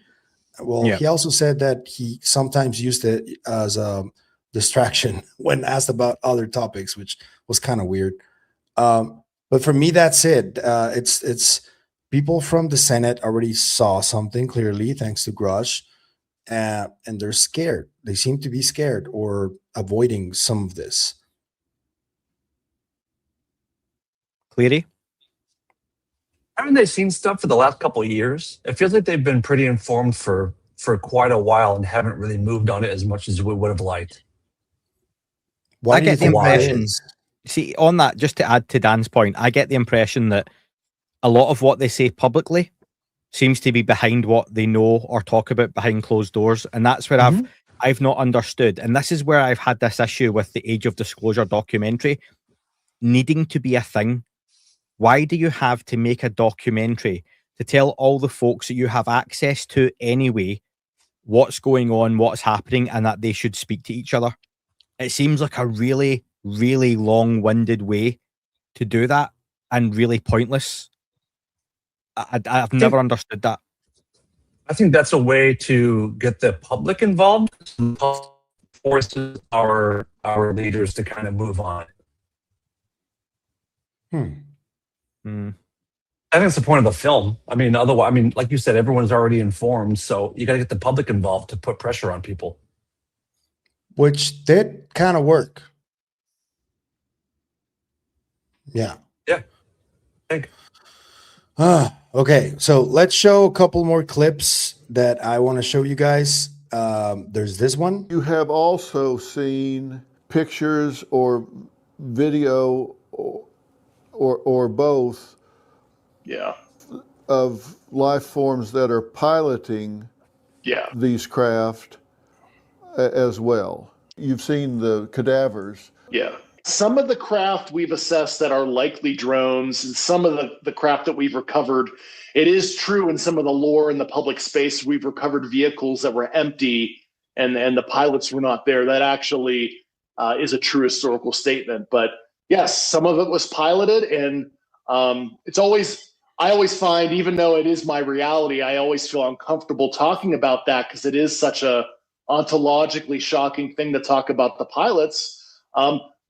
Well, he also said that he sometimes used it as a distraction when asked about other topics, which was kind of weird. But for me, that's it. It's people from the Senate already saw something clearly, thanks to Grusch, and they're scared. They seem to be scared or avoiding some of this. Cleary? haven't they seen stuff for the last couple of years? It feels like they've been pretty informed for quite a while and haven't really moved on it as much as we would have liked. Why I do you get the think that impression. is? See, on that, just to add to Dan's point, I get the impression that a lot of what they say publicly seems to be behind what they know or talk about behind closed doors, and that's where I've not understood. And this is where I've had this issue with the Age of Disclosure documentary needing to be a thing. Why do you have to make a documentary to tell all the folks that you have access to anyway what's going on, what's happening, and that they should speak to each other? It seems like a really, really long-winded way to do that and really pointless. I've never understood that. I think that's a way to get the public involved, forces our leaders to kind of move on. I think it's the point of the film. I mean, otherwise, I mean, like you said, everyone's already informed, so you got to get the public involved to put pressure on people. Which did kind of work. Yeah. Yeah. Thank. Okay, so let's show a couple more clips that I want to show you guys. There's this one. You have also seen pictures or video or both of life forms that are piloting these craft as well. You've seen the cadavers. Yeah. Some of the craft we've assessed that are likely drones, and some of the craft that we've recovered, it is true in some of the lore in the public space, we've recovered vehicles that were empty and the pilots were not there. That actually is a true historical statement. But yes, some of it was piloted, and I always find, even though it is my reality, I always feel uncomfortable talking about that because it is such a ontologically shocking thing to talk about the pilots.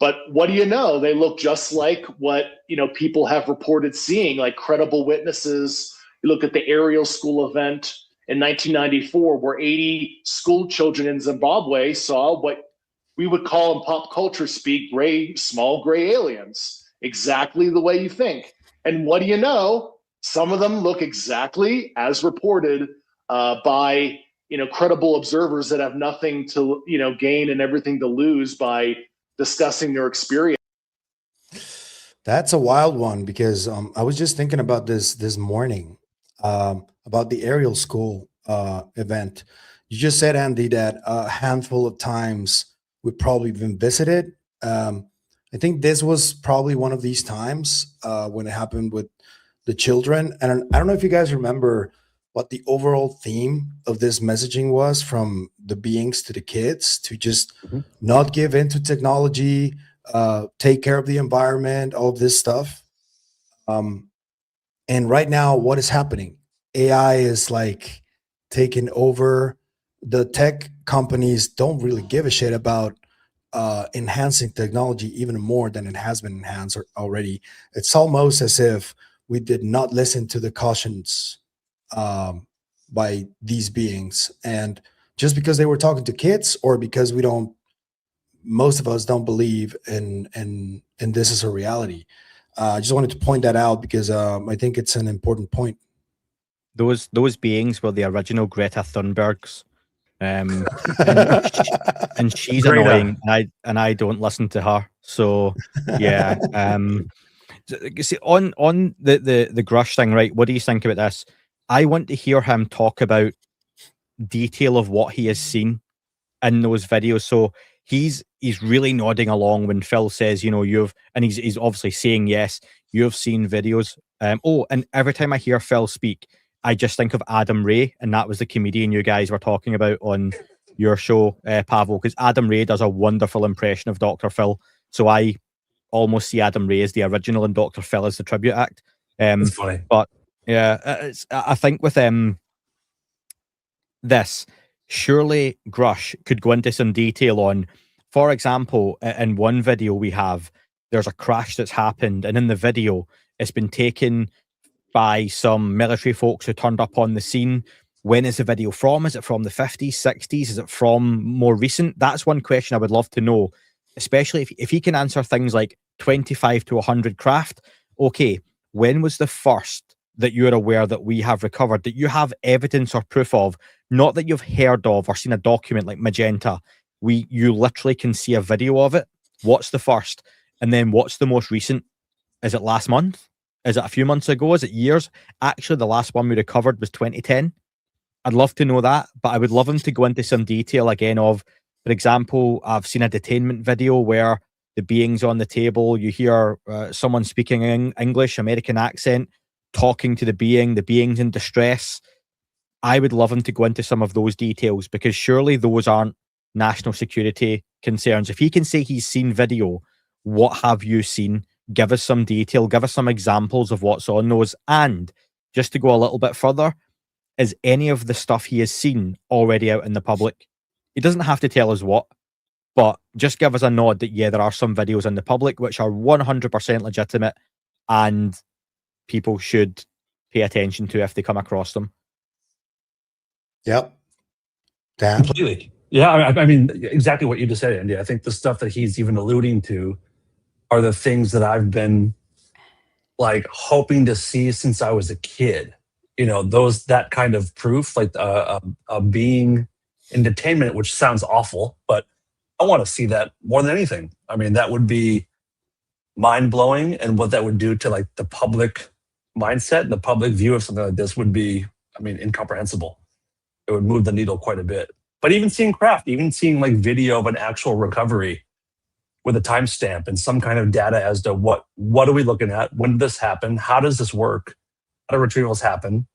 But what do you know? They look just like what people have reported seeing, like credible witnesses. You look at the Ariel School event in 1994, where 80 school children in Zimbabwe saw what we would call in pop culture speak small gray aliens, exactly the way you think. And what do you know? Some of them look exactly as reported by credible observers that have nothing to gain and everything to lose by discussing their experience. That's a wild one because I was just thinking about this morning about the Ariel School event. You just said, Andy, that a handful of times we've probably been visited. I think this was probably one of these times when it happened with the children. And I don't know if you guys remember what the overall theme of this messaging was, from the beings to the kids, to just not give in to technology, take care of the environment, all of this stuff. And right now, what is happening? AI is like taking over. The tech companies don't really give a shit about enhancing technology even more than it has been enhanced already. It's almost as if we did not listen to the cautions by these beings, and just because they were talking to kids, or because we don't most of us don't believe in this as a reality. I just wanted to point that out because I think it's an important point. Those beings were the original Greta Thunbergs, and she's Greta. annoying, and I don't listen to her. So yeah, see, on the Grusch thing, right? What do you think about this? I want to hear him talk about detail of what he has seen in those videos. So he's really nodding along when Phil says, you know, he's obviously saying yes, you've seen videos. And every time I hear Phil speak, I just think of Adam Ray, and that was the comedian you guys were talking about on your show, Pavel, because Adam Ray does a wonderful impression of Dr. Phil. So I almost see Adam Ray as the original and Dr. Phil as the tribute act. That's funny. But yeah, I think with this, surely Grusch could go into some detail on, for example, in one video we have, there's a crash that's happened, and in the video, it's been taken by some military folks who turned up on the scene. When is the video from? Is it from the 50s, 60s? Is it from more recent? That's one question I would love to know, especially if he can answer things like 25 to 100 craft. Okay, when was the first that you're aware that we have recovered, that you have evidence or proof of, not that you've heard of or seen a document like Magenta? You literally can see a video of it. What's the first? And then what's the most recent? Is it last month? Is it a few months ago? Is it years? Actually, the last one we recovered was 2010. I'd love to know that, but I would love him to go into some detail again of, for example, I've seen a detainment video where the being's on the table. You hear someone speaking in English, American accent, talking to the being's in distress. I would love him to go into some of those details, because surely those aren't national security concerns. If he can say he's seen video, what have you seen? Give us some detail, give us some examples of what's on those. And just to go a little bit further, is any of the stuff he has seen already out in the public? He doesn't have to tell us what, but just give us a nod that, yeah, there are some videos in the public which are 100% legitimate and people should pay attention to if they come across them. Yep. Dan? Completely. Yeah, I mean, exactly what you just said, Andy. I think the stuff that he's even alluding to are the things that I've been like hoping to see since I was a kid. You know, that kind of proof, like a being in detainment, which sounds awful, but I want to see that more than anything. I mean, that would be mind-blowing, and what that would do to like the public mindset and the public view of something like this would be, I mean, incomprehensible. It would move the needle quite a bit. But even seeing craft, even seeing like video of an actual recovery with a timestamp and some kind of data as to what are we looking at? When did this happen? How does this work? How do retrievals happen?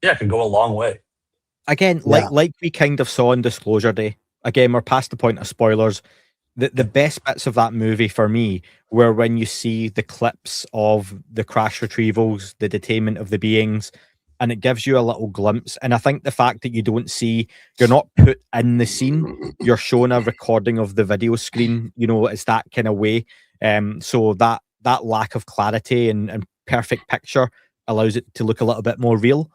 Yeah, it can go a long way. Again, like we kind of saw on Disclosure Day. Again, we're past the point of spoilers. The best bits of that movie for me were when you see the clips of the crash retrievals, the detainment of the beings, and it gives you a little glimpse. And I think the fact that you're not put in the scene, you're shown a recording of the video screen, you know, it's that kind of way. So that lack of clarity and perfect picture allows it to look a little bit more real.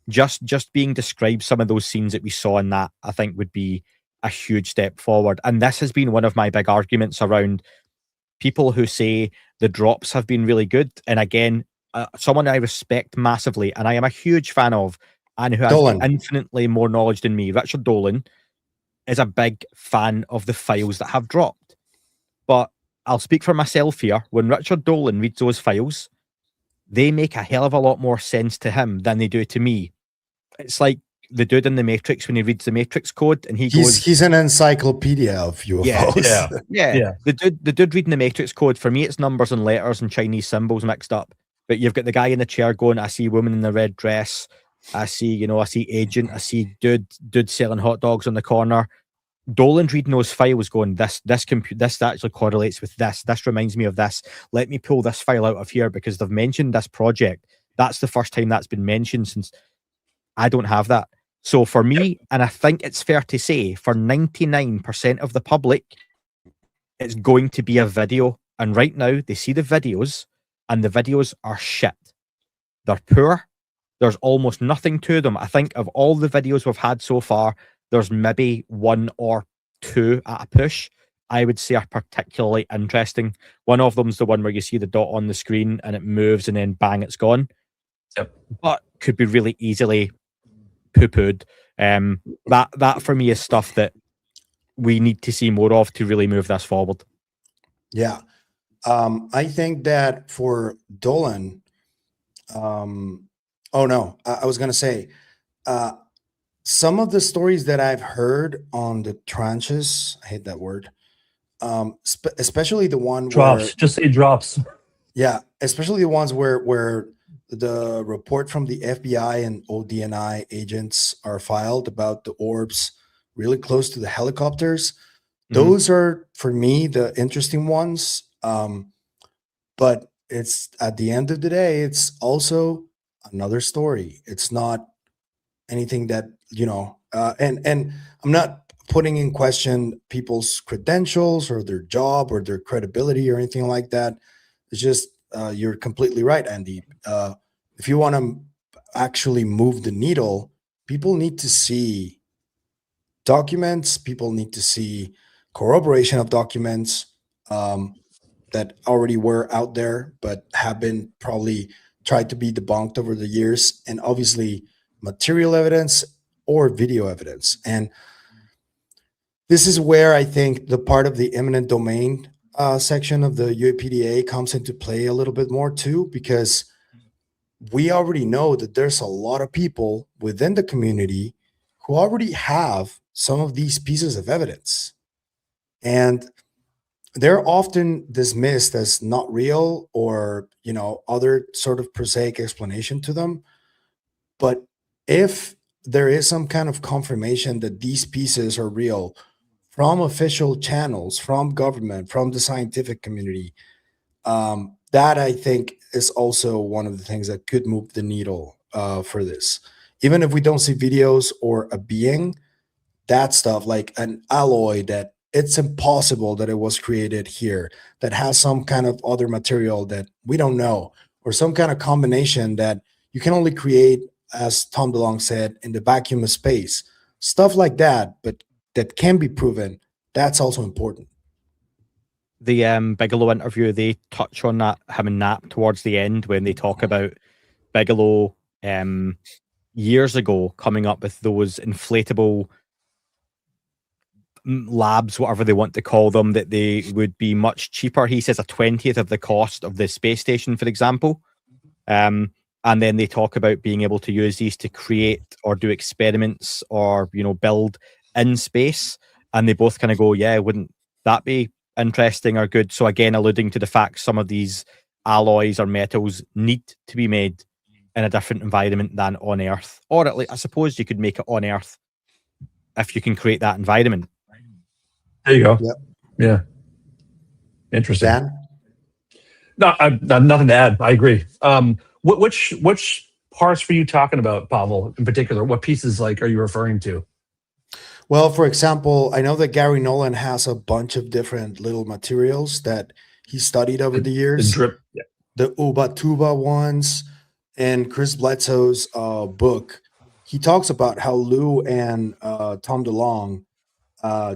Just being described some of those scenes that we saw in that, I think would be a huge step forward. And this has been one of my big arguments around people who say the drops have been really good. And again, someone I respect massively, and I am a huge fan of, and who has infinitely more knowledge than me, Richard Dolan, is a big fan of the files that have dropped. But I'll speak for myself here. When Richard Dolan reads those files, they make a hell of a lot more sense to him than they do to me. It's like the dude in the Matrix when he reads the Matrix code and he's an encyclopedia of UFOs. Yeah. The dude reading the Matrix code, for me, it's numbers and letters and Chinese symbols mixed up. But you've got the guy in the chair going, I see woman in the red dress. I see agent. I see dude selling hot dogs on the corner. Dolan's reading those files going, this actually correlates with this. This reminds me of this. Let me pull this file out of here because they've mentioned this project. That's the first time that's been mentioned since I don't have that. So for me, and I think it's fair to say, for 99% of the public, it's going to be a video. And right now, they see the videos, and the videos are shit. They're poor. There's almost nothing to them. I think of all the videos we've had so far, there's maybe 1 or two at a push, I would say, are particularly interesting. One of them's the one where you see the dot on the screen and it moves and then bang, it's gone. Yep. But could be really easily poo-pooed. That for me is stuff that we need to see more of to really move this forward. Yeah. I think that for Dolan, I was going to say, some of the stories that I've heard on the tranches, I hate that word, especially the one drops. Just say drops. Yeah, especially the ones where the report from the FBI and ODNI agents are filed about the orbs really close to the helicopters. Those are, for me, the interesting ones. But it's, at the end of the day, it's also another story. It's not anything that, and I'm not putting in question people's credentials or their job or their credibility or anything like that. It's just, you're completely right, Andy. If you want to actually move the needle, people need to see documents. People need to see corroboration of documents that already were out there, but have been probably tried to be debunked over the years. And obviously material evidence or video evidence. And this is where I think the part of the eminent domain section of the UAPDA comes into play a little bit more too, because we already know that there's a lot of people within the community who already have some of these pieces of evidence. And they're often dismissed as not real or, other sort of prosaic explanation to them. But if there is some kind of confirmation that these pieces are real from official channels, from government, from the scientific community, that I think is also one of the things that could move the needle for this. Even if we don't see videos or a being, that stuff like an alloy that it's impossible that it was created here, that has some kind of other material that we don't know, or some kind of combination that you can only create, as Tom DeLonge said, in the vacuum of space. Stuff like that, but that can be proven. That's also important. The Bigelow interview, they touch on that, him and Knapp, towards the end when they talk about Bigelow years ago coming up with those inflatable labs, whatever they want to call them, that they would be much cheaper. He says a 20th of the cost of the space station, for example. And then they talk about being able to use these to create or do experiments or, build in space. And they both kind of go, yeah, wouldn't that be interesting or good? So again, alluding to the fact some of these alloys or metals need to be made in a different environment than on Earth. Or at least, I suppose you could make it on Earth if you can create that environment. There you go. Yep. Yeah. Interesting. Dan? No, I've nothing to add. I agree. Which parts were you talking about, Pavel, in particular? What pieces are you referring to? Well, for example, I know that Gary Nolan has a bunch of different little materials that he studied over the years. The drip. Yeah. The Uba Tuba ones, and Chris Bledsoe's book. He talks about how Lou and Tom DeLonge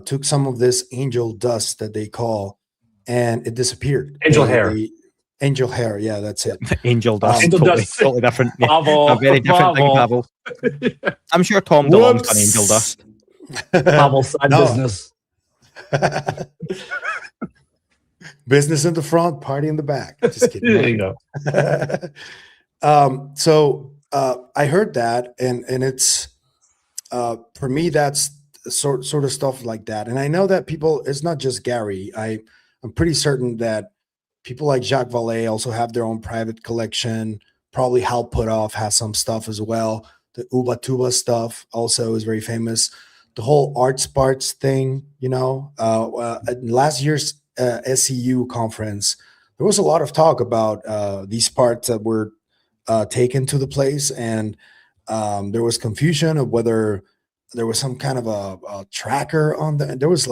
took some of this angel dust that they call, and it disappeared. Angel hair. Angel hair, yeah, that's it. Angel dust, Angel dust. totally different. Pavel, A very different thing, Pavel. I'm sure Tom DeLonge's done angel dust. Pavel side business. Business in the front, party in the back. Just kidding. There you go. So I heard that, and it's for me, that's sort of stuff like that. And I know that people, it's not just Gary. I'm pretty certain that people like Jacques Vallée also have their own private collection. Probably Hal Puthoff has some stuff as well. The Uba Tuba stuff also is very famous. The whole arts parts thing, at last year's SCU conference, there was a lot of talk about these parts that were taken to the place, and there was confusion of whether there was some kind of a tracker on there was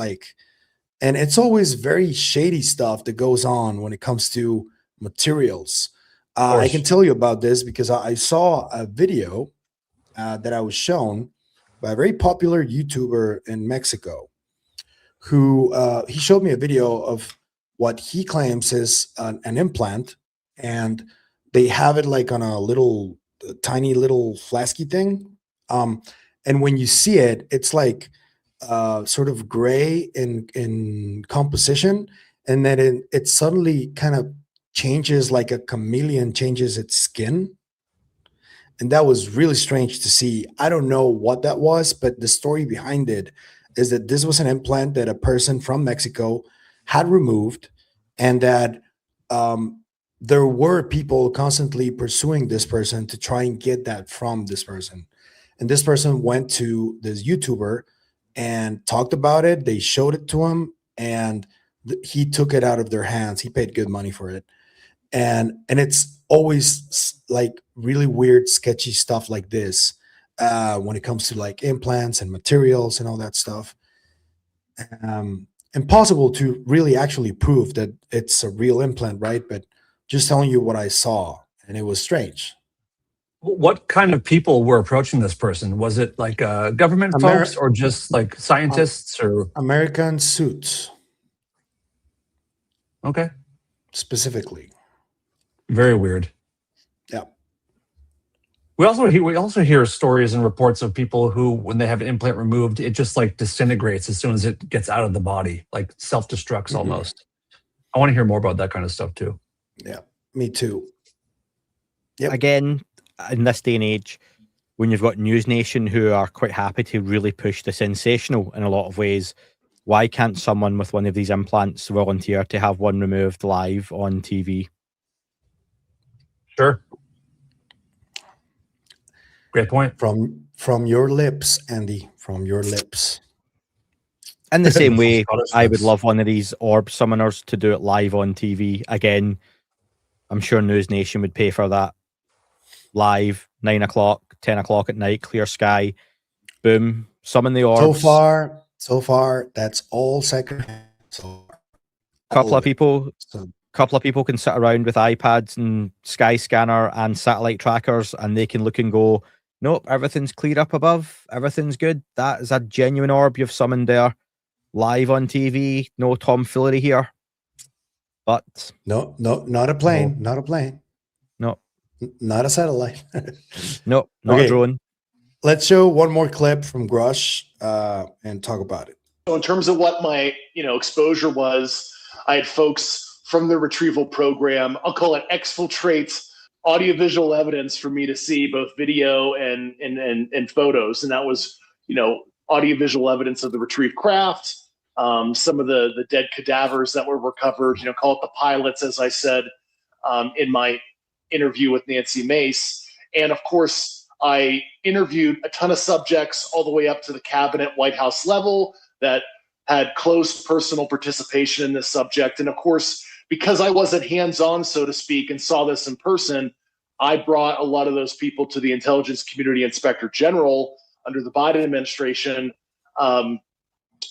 and it's always very shady stuff that goes on when it comes to materials. I can tell you about this because I saw a video that I was shown by a very popular YouTuber in Mexico who he showed me a video of what he claims is an implant, and they have it like on a little tiny little flasky thing. And when you see it, it's like sort of gray in composition, and then it suddenly kind of changes like a chameleon changes its skin. And that was really strange to see. I don't know what that was, but the story behind it is that this was an implant that a person from Mexico had removed, and that there were people constantly pursuing this person to try and get that from this person. And this person went to this YouTuber and talked about it. They showed it to him, and he took it out of their hands. He paid good money for it. And it's always like really weird, sketchy stuff like this when it comes to like implants and materials and all that stuff. Impossible to really actually prove that it's a real implant, right? But just telling you what I saw, and it was strange. What kind of people were approaching this person? Was it like government folks, or just like scientists, or American suits? Okay, specifically. Very weird. Yeah. We also hear stories and reports of people who, when they have an implant removed, it just like disintegrates as soon as it gets out of the body, like self-destructs almost. I want to hear more about that kind of stuff too. Yeah, me too. Yep. Again, in this day and age, when you've got News Nation who are quite happy to really push the sensational in a lot of ways, why can't someone with one of these implants volunteer to have one removed live on TV? Sure. Great point. From your lips, Andy, from your lips. In the same way, I would love one of these orb summoners to do it live on TV. Again, I'm sure News Nation would pay for that. Live, 9 o'clock, 10 o'clock at night, clear sky, boom, summon the orbs. So far, that's all secondhand. Couple of people can sit around with iPads and sky scanner and satellite trackers, and they can look and go, nope, everything's cleared up above, everything's good. That is a genuine orb you've summoned there, live on TV. No tomfoolery here. But no, not a plane, not a plane. No, not a satellite. No, not a drone. Let's show one more clip from Grusch and talk about it. So in terms of what my exposure was, I had folks from the retrieval program. I'll call it exfiltrate audiovisual evidence for me to see, both video and photos, and that was audiovisual evidence of the retrieved craft, some of the dead cadavers that were recovered. Call it the pilots, as I said in my interview with Nancy Mace, and of course, I interviewed a ton of subjects all the way up to the cabinet White House level that had close personal participation in this subject. And of course, because I wasn't hands-on, so to speak, and saw this in person, I brought a lot of those people to the Intelligence Community Inspector General under the Biden administration, so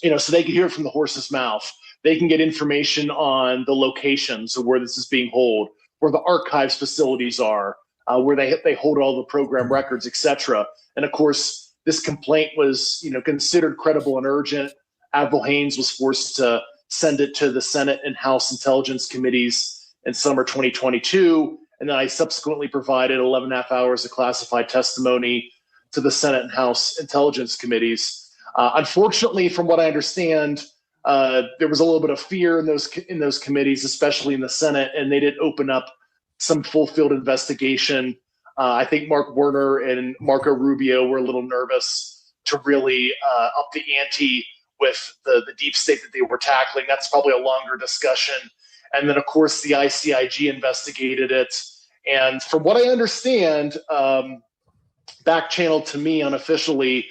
they could hear it from the horse's mouth. They can get information on the locations of where this is being held, where the archives facilities are, where they hold all the program records, etc. And of course, this complaint was, considered credible and urgent. Admiral Haynes was forced to send it to the Senate and House Intelligence Committees in summer 2022. And then I subsequently provided 11.5 hours of classified testimony to the Senate and House Intelligence Committees. Unfortunately, from what I understand, there was a little bit of fear in those committees, especially in the Senate, and they didn't open up some full field investigation. I think Mark Werner and Marco Rubio were a little nervous to really up the ante with the deep state that they were tackling. That's probably a longer discussion. And then, of course, the ICIG investigated it. And from what I understand, back channeled to me unofficially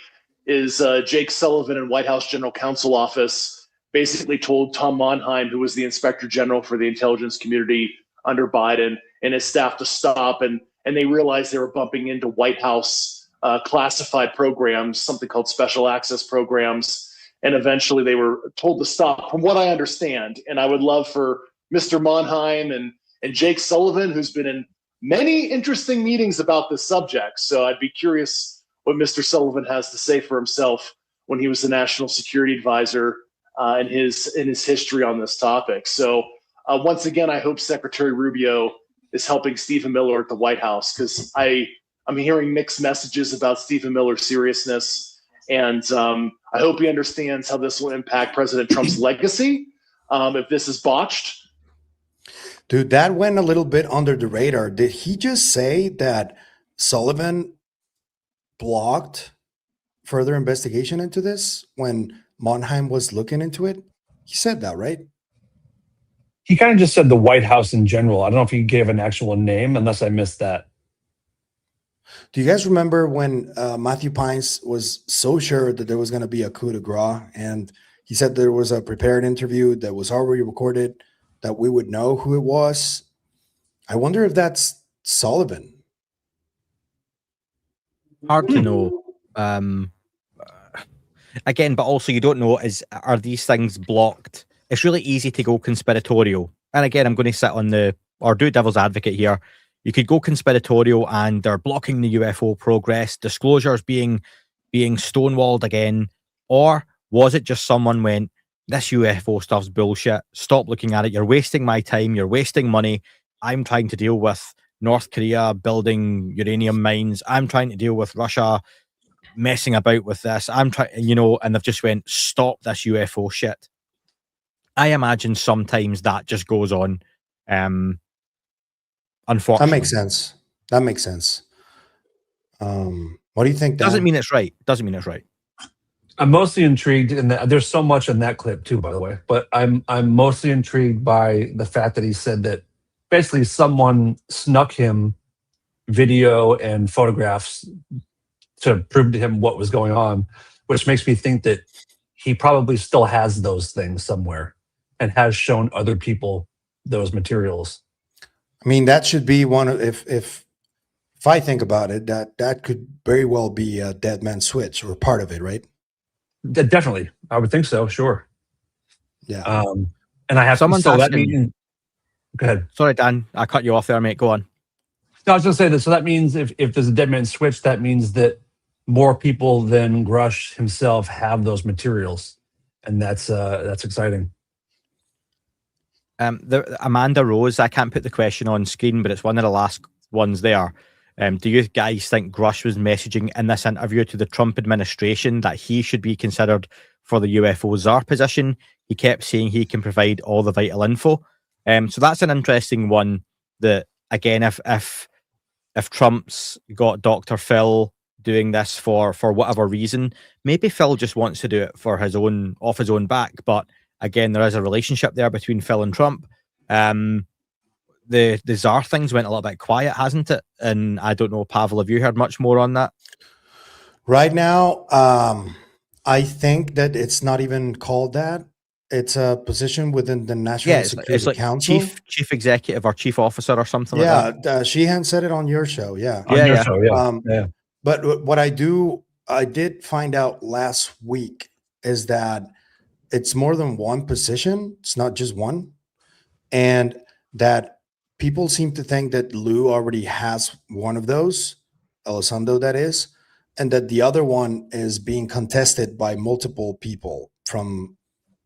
is Jake Sullivan in White House General Counsel Office basically told Tom Monheim, who was the Inspector General for the intelligence community under Biden, and his staff to stop, and they realized they were bumping into White House classified programs, something called special access programs, and eventually they were told to stop, from what I understand. And I would love for Mr. Monheim and Jake Sullivan, who's been in many interesting meetings about this subject, so I'd be curious what Mr. Sullivan has to say for himself when he was the National Security Advisor in his history on this topic. So once again, I hope Secretary Rubio is helping Stephen Miller at the White House, because I'm hearing mixed messages about Stephen Miller's seriousness, and I hope he understands how this will impact President Trump's legacy if this is botched. Dude, that went a little bit under the radar. Did he just say that Sullivan blocked further investigation into this when Monheim was looking into it? He said that, right? He kind of just said the White House in general. I don't know if he gave an actual name, unless I missed that. Do you guys remember when Matthew Pines was so sure that there was going to be a coup de grace, and he said there was a prepared interview that was already recorded, that we would know who it was? I wonder if that's Sullivan. Hard to know. Again, but also you don't know, are these things blocked? It's really easy to go conspiratorial. And again, I'm going to sit on or do devil's advocate here. You could go conspiratorial and they're blocking the UFO progress, disclosures being stonewalled again. Or was it just someone went, this UFO stuff's bullshit, stop looking at it, you're wasting my time, you're wasting money, I'm trying to deal with North Korea building uranium mines, I'm trying to deal with Russia messing about with this, I'm trying, and they've just went, stop this UFO shit. I imagine sometimes that just goes on. Unfortunately. That makes sense. What do you think, Dan? Doesn't mean it's right. I'm mostly intrigued, and there's so much in that clip too, by the way. But I'm mostly intrigued by the fact that he said that basically someone snuck him video and photographs to prove to him what was going on, which makes me think that he probably still has those things somewhere and has shown other people those materials. I mean, that should be one of, if I think about it, that could very well be a dead man's switch or part of it, right? Definitely, I would think so. Sure. Yeah. And I have someone. So that means. Go ahead. Sorry, Dan. I cut you off there, mate. Go on. No, I was going to say that. So that means if there's a dead man's switch, that means that more people than Grusch himself have those materials, and that's exciting. Amanda Rose, I can't put the question on screen, but it's one of the last ones there. Do you guys think Grusch was messaging in this interview to the Trump administration that he should be considered for the UFO czar position? He kept saying he can provide all the vital info. So that's an interesting one. That again, if Trump's got Dr. Phil doing this for whatever reason, maybe Phil just wants to do it for off his own back. But again, there is a relationship there between Phil and Trump. The czar things went a little bit quiet, hasn't it? And I don't know, Pavel, have you heard much more on that? Right now, I think that it's not even called that. It's a position within the National Security like Council. Chief executive or chief officer or something like that. Sheehan said it on your show. Yeah. On your show, yeah. But what I did find out last week is that it's more than one position. It's not just one. And that people seem to think that Lou already has one of those, Elizondo that is, and that the other one is being contested by multiple people from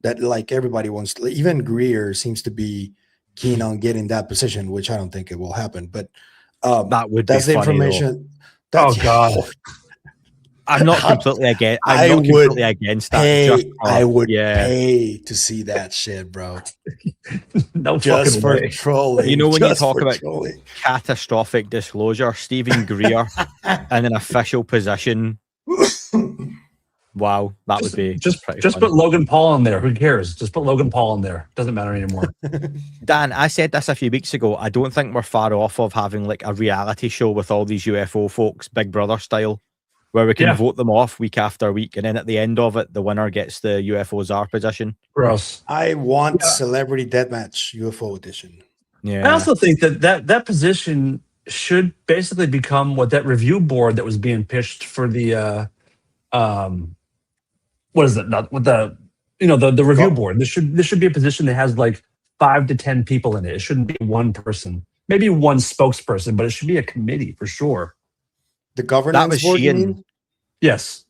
that, like everybody wants to, even Greer seems to be keen on getting that position, which I don't think it will happen. But that's the information. Oh God. I'm not completely against. I would pay to see that shit, bro. No, just for trolling. You know, when you talk about catastrophic disclosure, Stephen Greer in an official position. Wow, that would be just put Logan Paul in there. Who cares? Just put Logan Paul in there. Doesn't matter anymore. Dan, I said this a few weeks ago. I don't think we're far off of having like a reality show with all these UFO folks, Big Brother style, where we can vote them off week after week, and then at the end of it, the winner gets the UFO czar position. Gross. I want Celebrity Deathmatch UFO edition. Yeah. I also think that position should basically become what that review board that was being pitched for the what is it? Not with the review board. This should be a position that has like 5 to 10 people in it. It shouldn't be one person, maybe one spokesperson, but it should be a committee for sure. The governance board, you mean? Yes.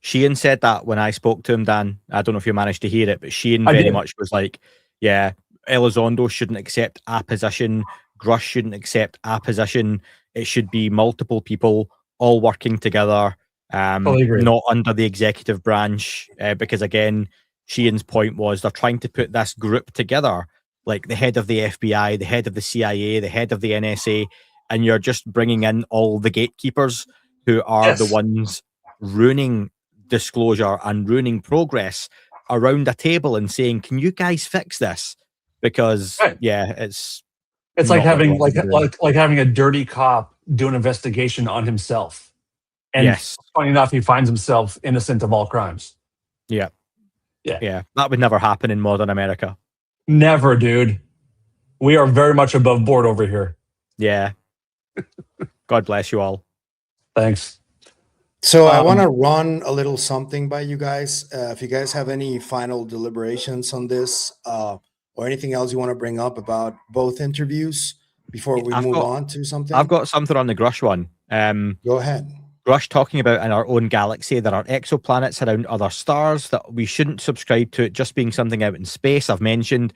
Sheehan said that when I spoke to him, Dan. I don't know if you managed to hear it, but Sheehan I very did. much was like, yeah, Elizondo shouldn't accept a position. Grusch shouldn't accept a position. It should be multiple people all working together, Totally agree. not under the executive branch. Because again, Sheehan's point was they're trying to put this group together, like the head of the FBI, the head of the CIA, the head of the NSA, and you're just bringing in all the gatekeepers who are the Yes. ones ruining disclosure and ruining progress around a table and saying, "Can you guys fix this?" Because Right. yeah, it's It's not like what having we want to do. like having a dirty cop do an investigation on himself. And Yes. funny enough, he finds himself innocent of all crimes. Yeah. Yeah. Yeah. That would never happen in modern America. Never, dude. We are very much above board over here. Yeah. God bless you all. Thanks. So I want to run a little something by you guys. If you guys have any final deliberations on this, or anything else you want to bring up about both interviews before we move on to something, I've got something on the Grusch one. Go ahead. Grusch talking about in our own galaxy there are exoplanets around other stars, that we shouldn't subscribe to it just being something out in space. I've mentioned.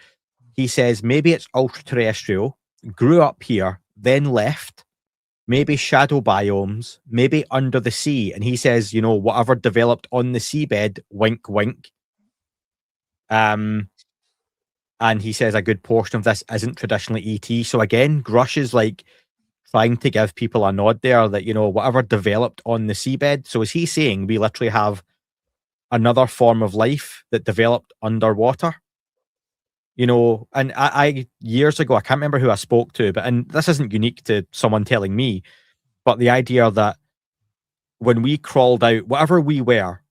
He says maybe it's ultra-terrestrial, grew up here, then left. Maybe shadow biomes, maybe under the sea. And he says, you know, whatever developed on the seabed, wink, wink. And he says a good portion of this isn't traditionally ET. So again, Grusch is like trying to give people a nod there that, you know, whatever developed on the seabed. So is he saying we literally have another form of life that developed underwater? You know, and I years ago, I can't remember who I spoke to, but, and this isn't unique to someone telling me, but the idea that when we crawled out, whatever we were,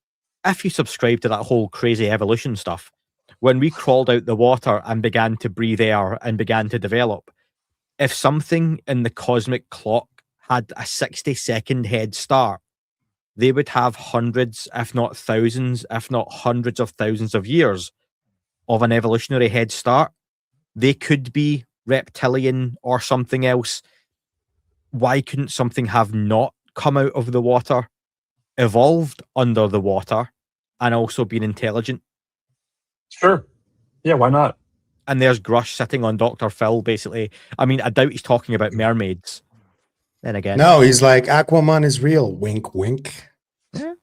if you subscribe to that whole crazy evolution stuff, when we crawled out the water and began to breathe air and began to develop, if something in the cosmic clock had a 60-second head start, they would have hundreds, if not thousands, if not hundreds of thousands of years of an evolutionary head start. They could be reptilian or something else. Why couldn't something have not come out of the water, evolved under the water, and also been intelligent? Sure. Yeah, why not? And there's Grusch sitting on Dr. Phil, basically. I mean, I doubt he's talking about mermaids. Then again. No, he's like, Aquaman is real. Wink, wink. Yeah.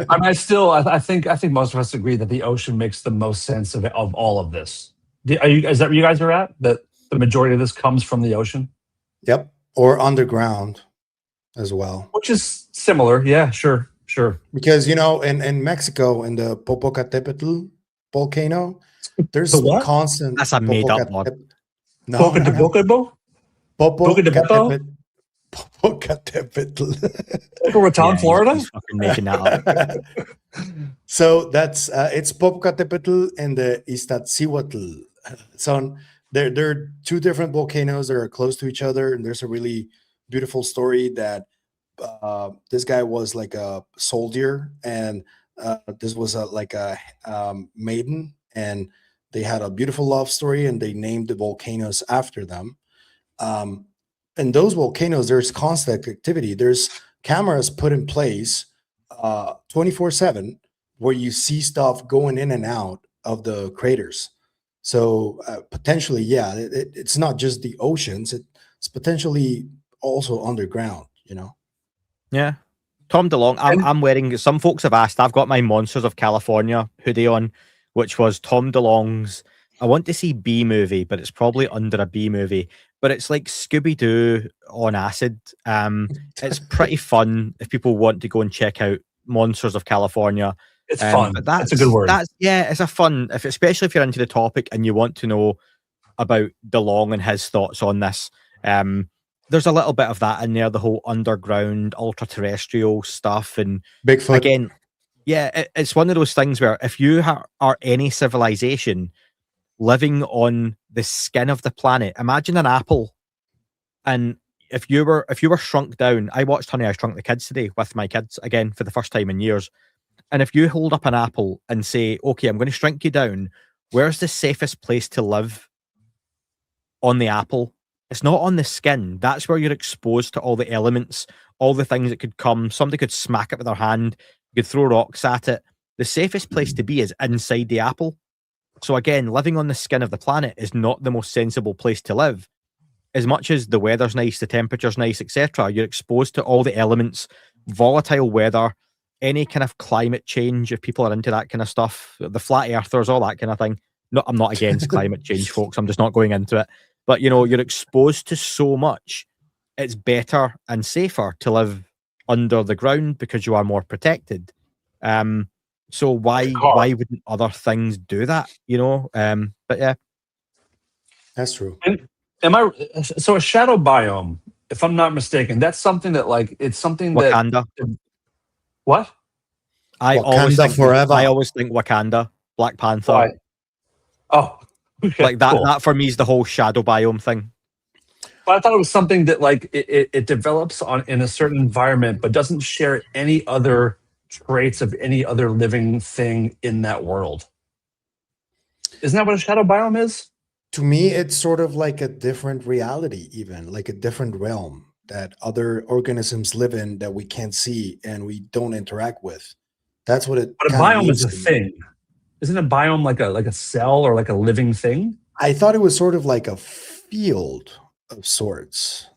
I mean, I think most of us agree that the ocean makes the most sense of all of this. Is that where you guys are at? That the majority of this comes from the ocean? Yep. Or underground as well. Which is similar. Yeah, sure. Because, you know, in Mexico, in the Popocatépetl volcano, there's The what? constant. That's a made-up one. No, Popocatépetl? Popocatépetl. Boca Raton, Florida? He's fucking making that up. So that's it's Popocatépetl and the Iztaccíhuatl. So there are two different volcanoes that are close to each other, and there's a really beautiful story that this guy was like a soldier, and this was like a maiden, and they had a beautiful love story, and they named the volcanoes after them. And those volcanoes, there's constant activity. There's cameras put in place 24/7 where you see stuff going in and out of the craters. So potentially, yeah, it's not just the oceans. It's potentially also underground, you know? Yeah. Tom DeLonge, I'm wearing, some folks have asked, I've got my Monsters of California hoodie on, which was Tom DeLonge's, I want to see B movie, but it's probably under a B movie. But it's like Scooby-Doo on acid. It's pretty fun if people want to go and check out Monsters of California. It's fun. But that's a good word. It's a fun, especially if you're into the topic and you want to know about DeLonge and his thoughts on this. There's a little bit of that in there, the whole underground, ultra-terrestrial stuff. And Bigfoot. Again, yeah, it's one of those things where if you are any civilization living on the skin of the planet, imagine an apple. And if you were shrunk down, I watched Honey, I Shrunk the Kids today with my kids, again, for the first time in years. And if you hold up an apple and say, okay, I'm going to shrink you down, where's the safest place to live on the apple? It's not on the skin. That's where you're exposed to all the elements, all the things that could come. Somebody could smack it with their hand You could throw rocks at it. The safest place to be is inside the apple. So again, living on the skin of the planet is not the most sensible place to live. As much as the weather's nice, the temperature's nice, etc., you're exposed to all the elements, volatile weather, any kind of climate change, if people are into that kind of stuff, the flat earthers, all that kind of thing. No, I'm not against climate change, folks. I'm just not going into it. But, you're exposed to so much. It's better and safer to live under the ground because you are more protected. So why wouldn't other things do that? But yeah, That's true. So a shadow biome, if I'm not mistaken, that's something that it's something Wakanda. that what? I always think Wakanda, Black Panther. Why? Oh, okay, like that. cool. That for me is the whole shadow biome thing. But I thought it was something that it develops in a certain environment, but doesn't share any other traits of any other living thing in that world. Isn't that what a shadow biome is? To me, it's sort of like a different reality, even like a different realm that other organisms live in that we can't see and we don't interact with. That's what it. But a biome is a thing. Isn't a biome like a cell or like a living thing? I thought it was sort of like a field of sorts.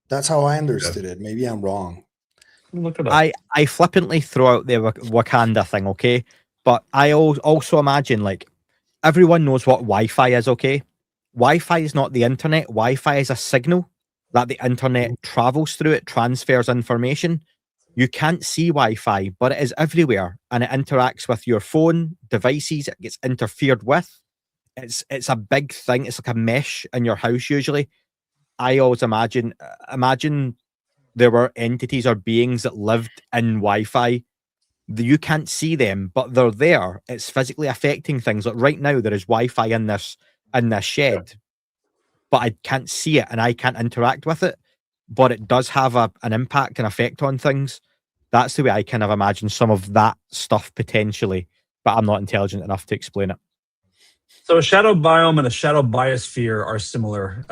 That's how I understood it. Maybe I'm wrong. Look it up. I flippantly throw out the Wakanda thing, okay? But I also imagine everyone knows what Wi-Fi is, okay? Wi-Fi is not the internet. Wi-Fi is a signal that the internet travels through. It transfers information. You can't see Wi-Fi, but it is everywhere, and it interacts with your phone devices. It gets interfered with. It's a big thing. It's like a mesh in your house usually. I always imagine there were entities or beings that lived in Wi-Fi. You can't see them, but they're there. It's physically affecting things. Like right now, there is Wi-Fi in this shed, but I can't see it and I can't interact with it. But it does have an impact and effect on things. That's the way I kind of imagine some of that stuff potentially, but I'm not intelligent enough to explain it. So a shadow biome and a shadow biosphere are similar.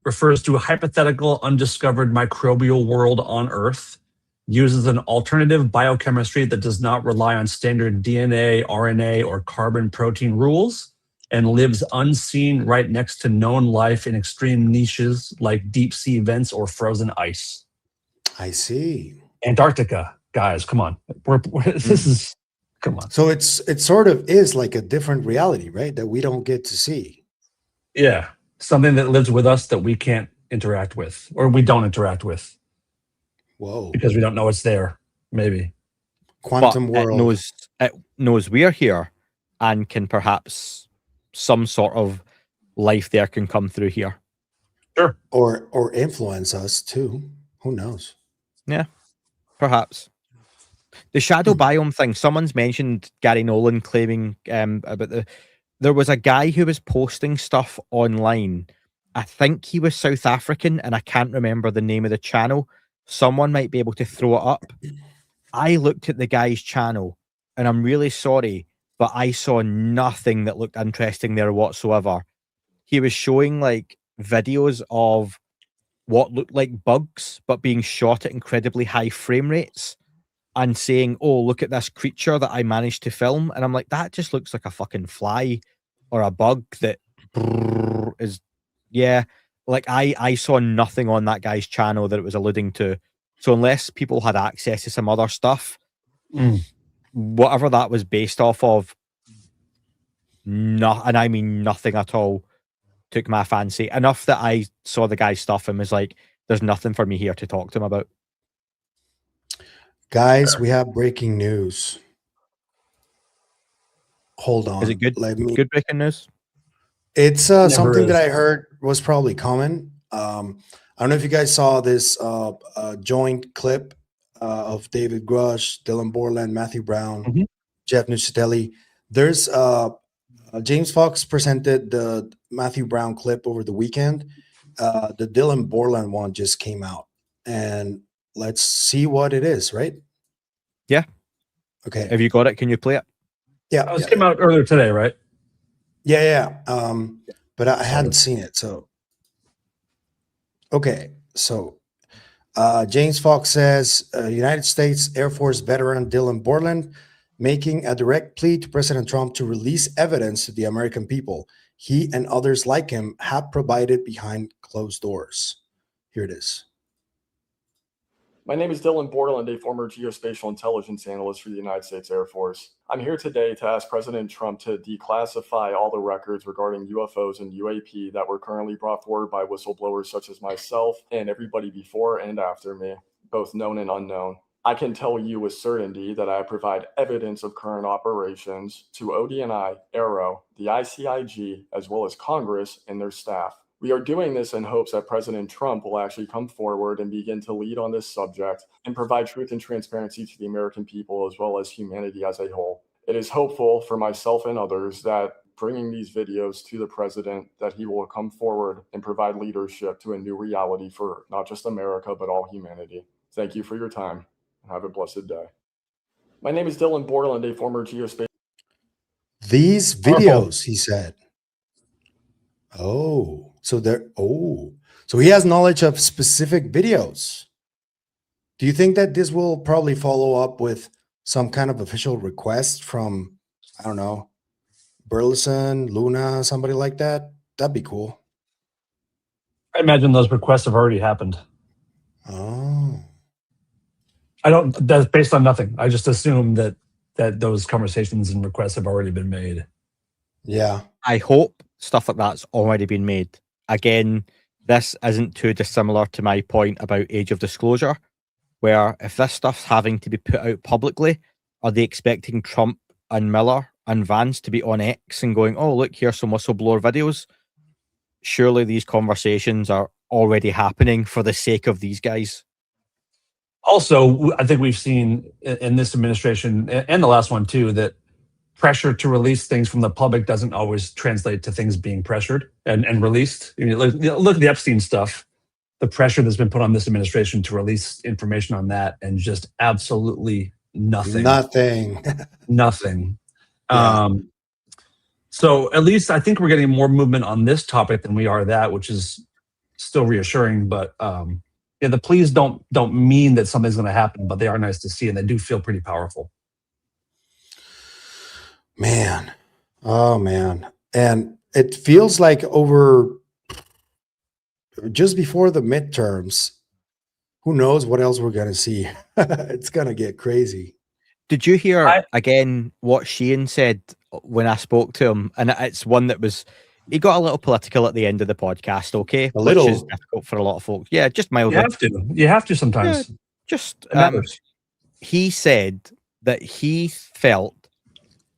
Refers to a hypothetical undiscovered microbial world on Earth, uses an alternative biochemistry that does not rely on standard DNA, RNA, or carbon protein rules, and lives unseen right next to known life in extreme niches like deep sea vents or frozen ice. I see. Antarctica, guys, come on. This is, come on. So it sort of is like a different reality, right? That we don't get to see. Yeah. Something that lives with us that we can't interact with, or we don't interact with. Whoa. Because we don't know it's there, maybe. Quantum world. It knows we're here and can perhaps some sort of life there can come through here. Sure. Or influence us too. Who knows? Yeah, perhaps. The shadow biome thing, someone's mentioned Gary Nolan claiming about there was a guy who was posting stuff online. I think he was South African and I can't remember the name of the channel. Someone might be able to throw it up. I looked at the guy's channel and I'm really sorry, but I saw nothing that looked interesting there whatsoever. He was showing videos of what looked like bugs, but being shot at incredibly high frame rates and saying, oh, look at this creature that I managed to film. And I'm like, that just looks like a fucking fly or a bug that is, yeah. I saw nothing on that guy's channel that it was alluding to. So unless people had access to some other stuff, whatever that was based off of, and I mean nothing at all, took my fancy. Enough that I saw the guy's stuff and was like, there's nothing for me here to talk to him about. Guys, we have breaking news. Hold on. Is it good? Good breaking news? It's something that I heard was probably common. I don't know if you guys saw this joint clip of David Grusch, Dylan Borland, Matthew Brown, Jeff Nucitelli. There's James Fox presented the Matthew Brown clip over the weekend. The Dylan Borland one just came out, and let's see what it is, right? Yeah. Okay. Have you got it? Can you play it? Yeah. It came out earlier today, right? Yeah. But I hadn't seen it. So, okay. So James Fox says, United States Air Force veteran Dylan Borland making a direct plea to President Trump to release evidence to the American people he and others like him have provided behind closed doors. Here it is. My name is Dylan Borland, a former geospatial intelligence analyst for the United States Air Force. I'm here today to ask President Trump to declassify all the records regarding UFOs and UAP that were currently brought forward by whistleblowers such as myself and everybody before and after me, both known and unknown. I can tell you with certainty that I provide evidence of current operations to ODNI, Aero, the ICIG, as well as Congress and their staff. We are doing this in hopes that President Trump will actually come forward and begin to lead on this subject and provide truth and transparency to the American people as well as humanity as a whole. It is hopeful for myself and others that bringing these videos to the president, that he will come forward and provide leadership to a new reality for not just America, but all humanity. Thank you for your time and have a blessed day. My name is Dylan Borland, a former geospatial. These videos, he said. Oh, so so he has knowledge of specific videos. Do you think that this will probably follow up with some kind of official request from, I don't know, Burleson, Luna, somebody like that? That'd be cool. I imagine those requests have already happened. Oh. That's based on nothing. I just assume that those conversations and requests have already been made. Yeah. I hope stuff like that's already been made. Again, this isn't too dissimilar to my point about age of disclosure, where if this stuff's having to be put out publicly, are they expecting Trump and Miller and Vance to be on X and going, oh, look, here's some whistleblower videos? Surely these conversations are already happening for the sake of these guys. Also, I think we've seen in this administration and the last one too, that pressure to release things from the public doesn't always translate to things being pressured and released. Look at the Epstein stuff, the pressure that's been put on this administration to release information on that, and just absolutely nothing. Nothing. Yeah. So at least I think we're getting more movement on this topic than we are that, which is still reassuring. But yeah, the pleas don't mean that something's going to happen, but they are nice to see, and they do feel pretty powerful. Man. Oh, man. And it feels like just before the midterms, who knows what else we're going to see. It's going to get crazy. Did you hear, again, what Sheehan said when I spoke to him? And it's one that was, he got a little political at the end of the podcast, okay? A little. Which is difficult for a lot of folks. Yeah, just mildly. You have to sometimes. Yeah, just, he said that he felt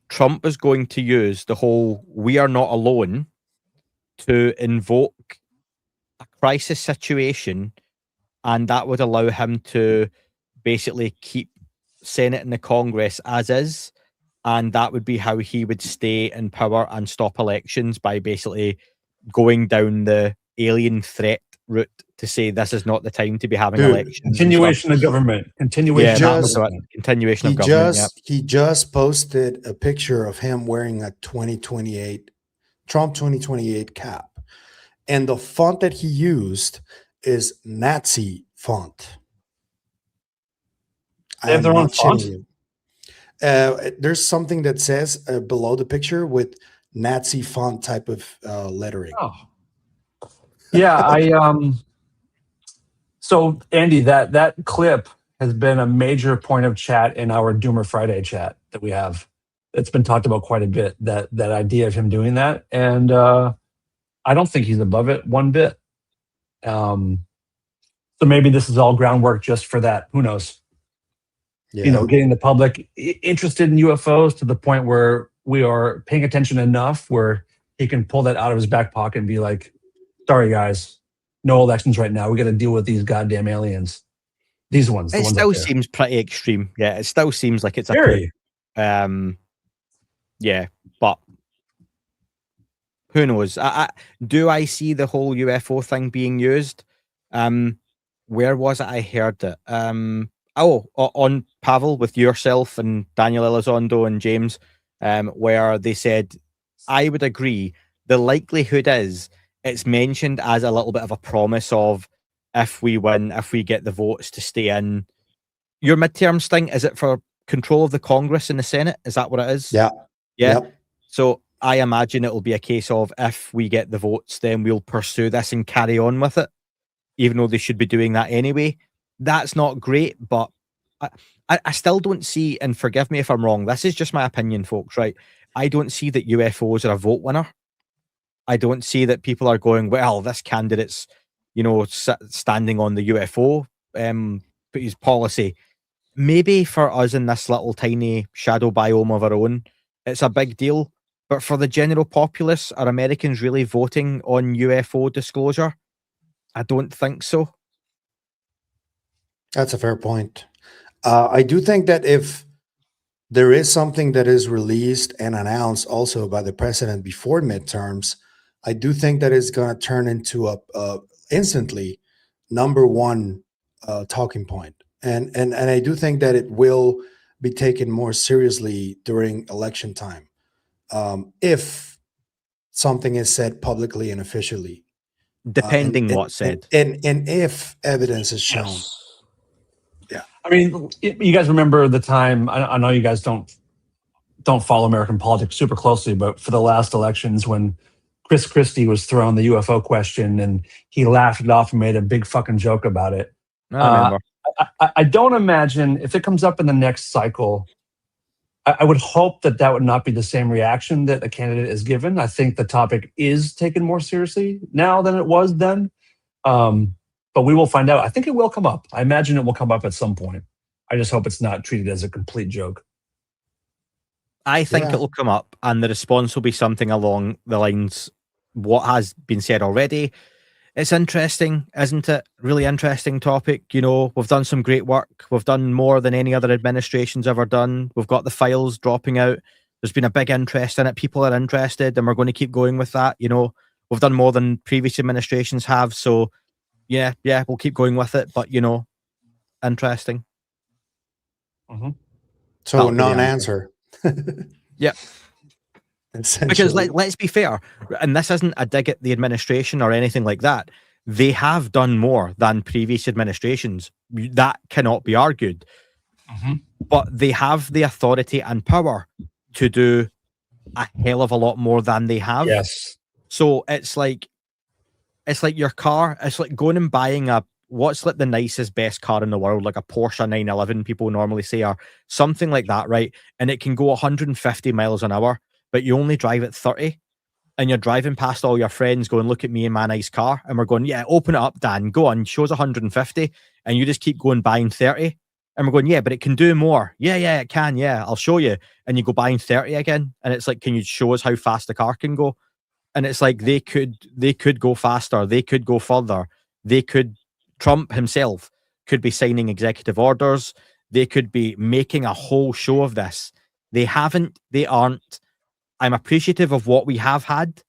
Trump is going to use the whole "we are not alone" to invoke a crisis situation, and that would allow him to basically keep Senate and the Congress as is, and that would be how he would stay in power and stop elections, by basically going down the alien threat route to say this is not the time to be having elections. Continuation of government. Continuation of government. Continuation of government. He just posted a picture of him wearing a Trump 2028 cap. And the font that he used is Nazi font. They have their own font? There's something that says below the picture with Nazi font type of lettering. Oh. Yeah, so Andy, that clip has been a major point of chat in our Doomer Friday chat that we have. It's been talked about quite a bit, that idea of him doing that. And I don't think he's above it one bit. So maybe this is all groundwork just for that. Who knows? Yeah. Getting the public interested in UFOs to the point where we are paying attention enough where he can pull that out of his back pocket and be like, sorry, guys, no elections right now. We got to deal with these goddamn aliens. These ones. It still seems pretty extreme. Yeah, it still seems like it's very. Yeah, but who knows? Do I see the whole UFO thing being used? Where was it I heard it? On Pavel with yourself and Daniel Elizondo and James, where they said, I would agree. The likelihood is it's mentioned as a little bit of a promise of if we win, if we get the votes to stay in. Your midterms thing, is it for control of the Congress and the Senate? Is that what it is? Yeah. Yeah. Yep. So I imagine it'll be a case of, if we get the votes, then we'll pursue this and carry on with it, even though they should be doing that anyway. That's not great, but I still don't see, and forgive me if I'm wrong, this is just my opinion, folks, right? I don't see that UFOs are a vote winner. I don't see that people are going, well, this candidate's, standing on the UFO his policy. Maybe for us in this little tiny shadow biome of our own, it's a big deal. But for the general populace, are Americans really voting on UFO disclosure? I don't think so. That's a fair point. I do think that if there is something that is released and announced also by the president before midterms, I do think that it's going to turn into a instantly number one talking point. And I do think that it will be taken more seriously during election time if something is said publicly and officially. Depending what's said. And if evidence is shown. Yes. Yeah. I mean, you guys remember the time, I know you guys don't follow American politics super closely, but for the last elections when Chris Christie was throwing the UFO question and he laughed it off and made a big fucking joke about it. I remember. I don't imagine if it comes up in the next cycle, I would hope that would not be the same reaction that a candidate is given. I think the topic is taken more seriously now than it was then. But we will find out. I think it will come up. I imagine it will come up at some point. I just hope it's not treated as a complete joke. I think it'll come up, and the response will be something along the lines what has been said already. It's interesting, isn't it? Really interesting topic. We've done some great work. We've done more than any other administration's ever done. We've got the files dropping out. There's been a big interest in it. People are interested, and we're going to keep going with that. We've done more than previous administrations have. So, yeah, we'll keep going with it. But, interesting. Mm-hmm. So, non-answer. Yeah. Because let's be fair, and this isn't a dig at the administration or anything like that. They have done more than previous administrations. That cannot be argued. Mm-hmm. But they have the authority and power to do a hell of a lot more than they have. Yes. So it's like your car. It's like going and buying what's like the nicest, best car in the world, like a Porsche 911, people normally say, or something like that, right? And it can go 150 miles an hour, but you only drive at 30, and you're driving past all your friends going, look at me in my nice car. And we're going, yeah, open it up, Dan, go on, shows 150. And you just keep going buying 30. And we're going, yeah, but it can do more. Yeah, it can. Yeah, I'll show you. And you go buying 30 again. And it's like, can you show us how fast the car can go? And it's like, they could go faster. They could go further. Trump himself could be signing executive orders. They could be making a whole show of this. They haven't. They aren't. I'm appreciative of what we have had,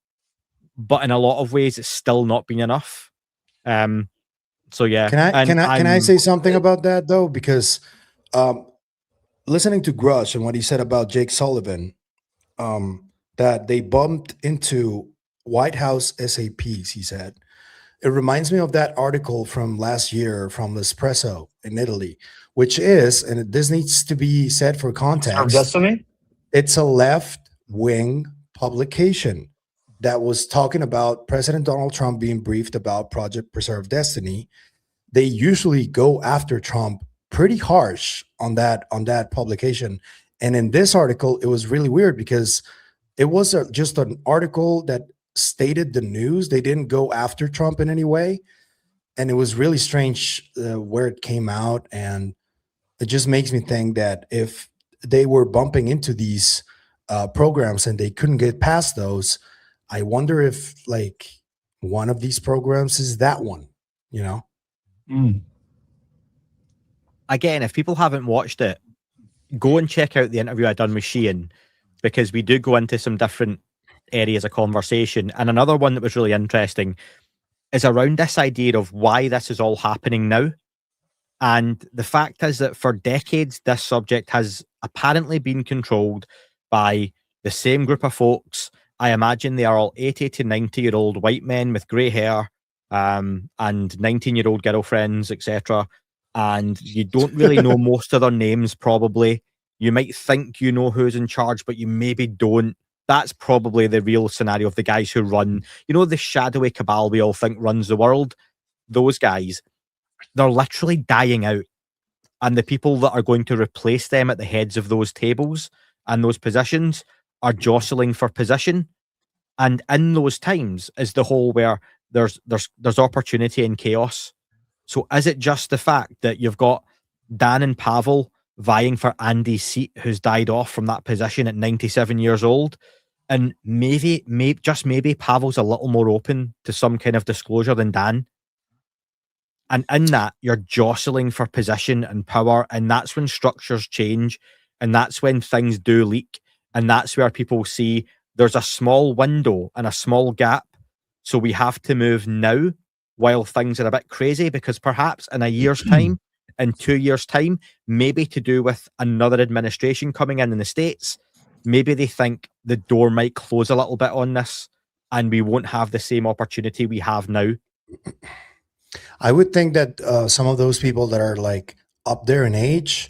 but in a lot of ways, it's still not been enough. So yeah. Can I say something about that though? Because listening to Grusch and what he said about Jake Sullivan, that they bumped into White House SAPs, he said. It reminds me of that article from last year from L'Espresso in Italy, which is, and this needs to be said for context. Destiny? It's a left-wing publication that was talking about President Donald Trump being briefed about Project Preserve Destiny. They usually go after Trump pretty harsh on that publication. And in this article, it was really weird because it was just an article that stated the news. They didn't go after Trump in any way. And it was really strange where it came out. And it just makes me think that if they were bumping into these programs and they couldn't get past those, I wonder if like one of these programs is that one, Again, if people haven't watched it, go and check out the interview I done with Sheehan, because we do go into some different areas of conversation. And another one that was really interesting is around this idea of why this is all happening now. And the fact is that for decades, this subject has apparently been controlled by the same group of folks. I imagine they are all 80 to 90-year-old white men with grey hair and 19-year-old girlfriends, etc. And you don't really know most of their names, probably. You might think you know who's in charge, but you maybe don't. That's probably the real scenario of the guys who run, the shadowy cabal we all think runs the world. Those guys, they're literally dying out. And the people that are going to replace them at the heads of those tables and those positions are jostling for position. And in those times is the whole where there's opportunity and chaos. So is it just the fact that you've got Dan and Pavel vying for Andy's seat, who's died off from that position at 97 years old? And maybe Pavel's a little more open to some kind of disclosure than Dan. And in that, you're jostling for position and power, and that's when structures change, and that's when things do leak, and that's where people see there's a small window and a small gap, so we have to move now while things are a bit crazy, because perhaps in a year's time, in 2 years' time, maybe to do with another administration coming in the States, maybe they think the door might close a little bit on this, and we won't have the same opportunity we have now. I would think that some of those people that are like up there in age,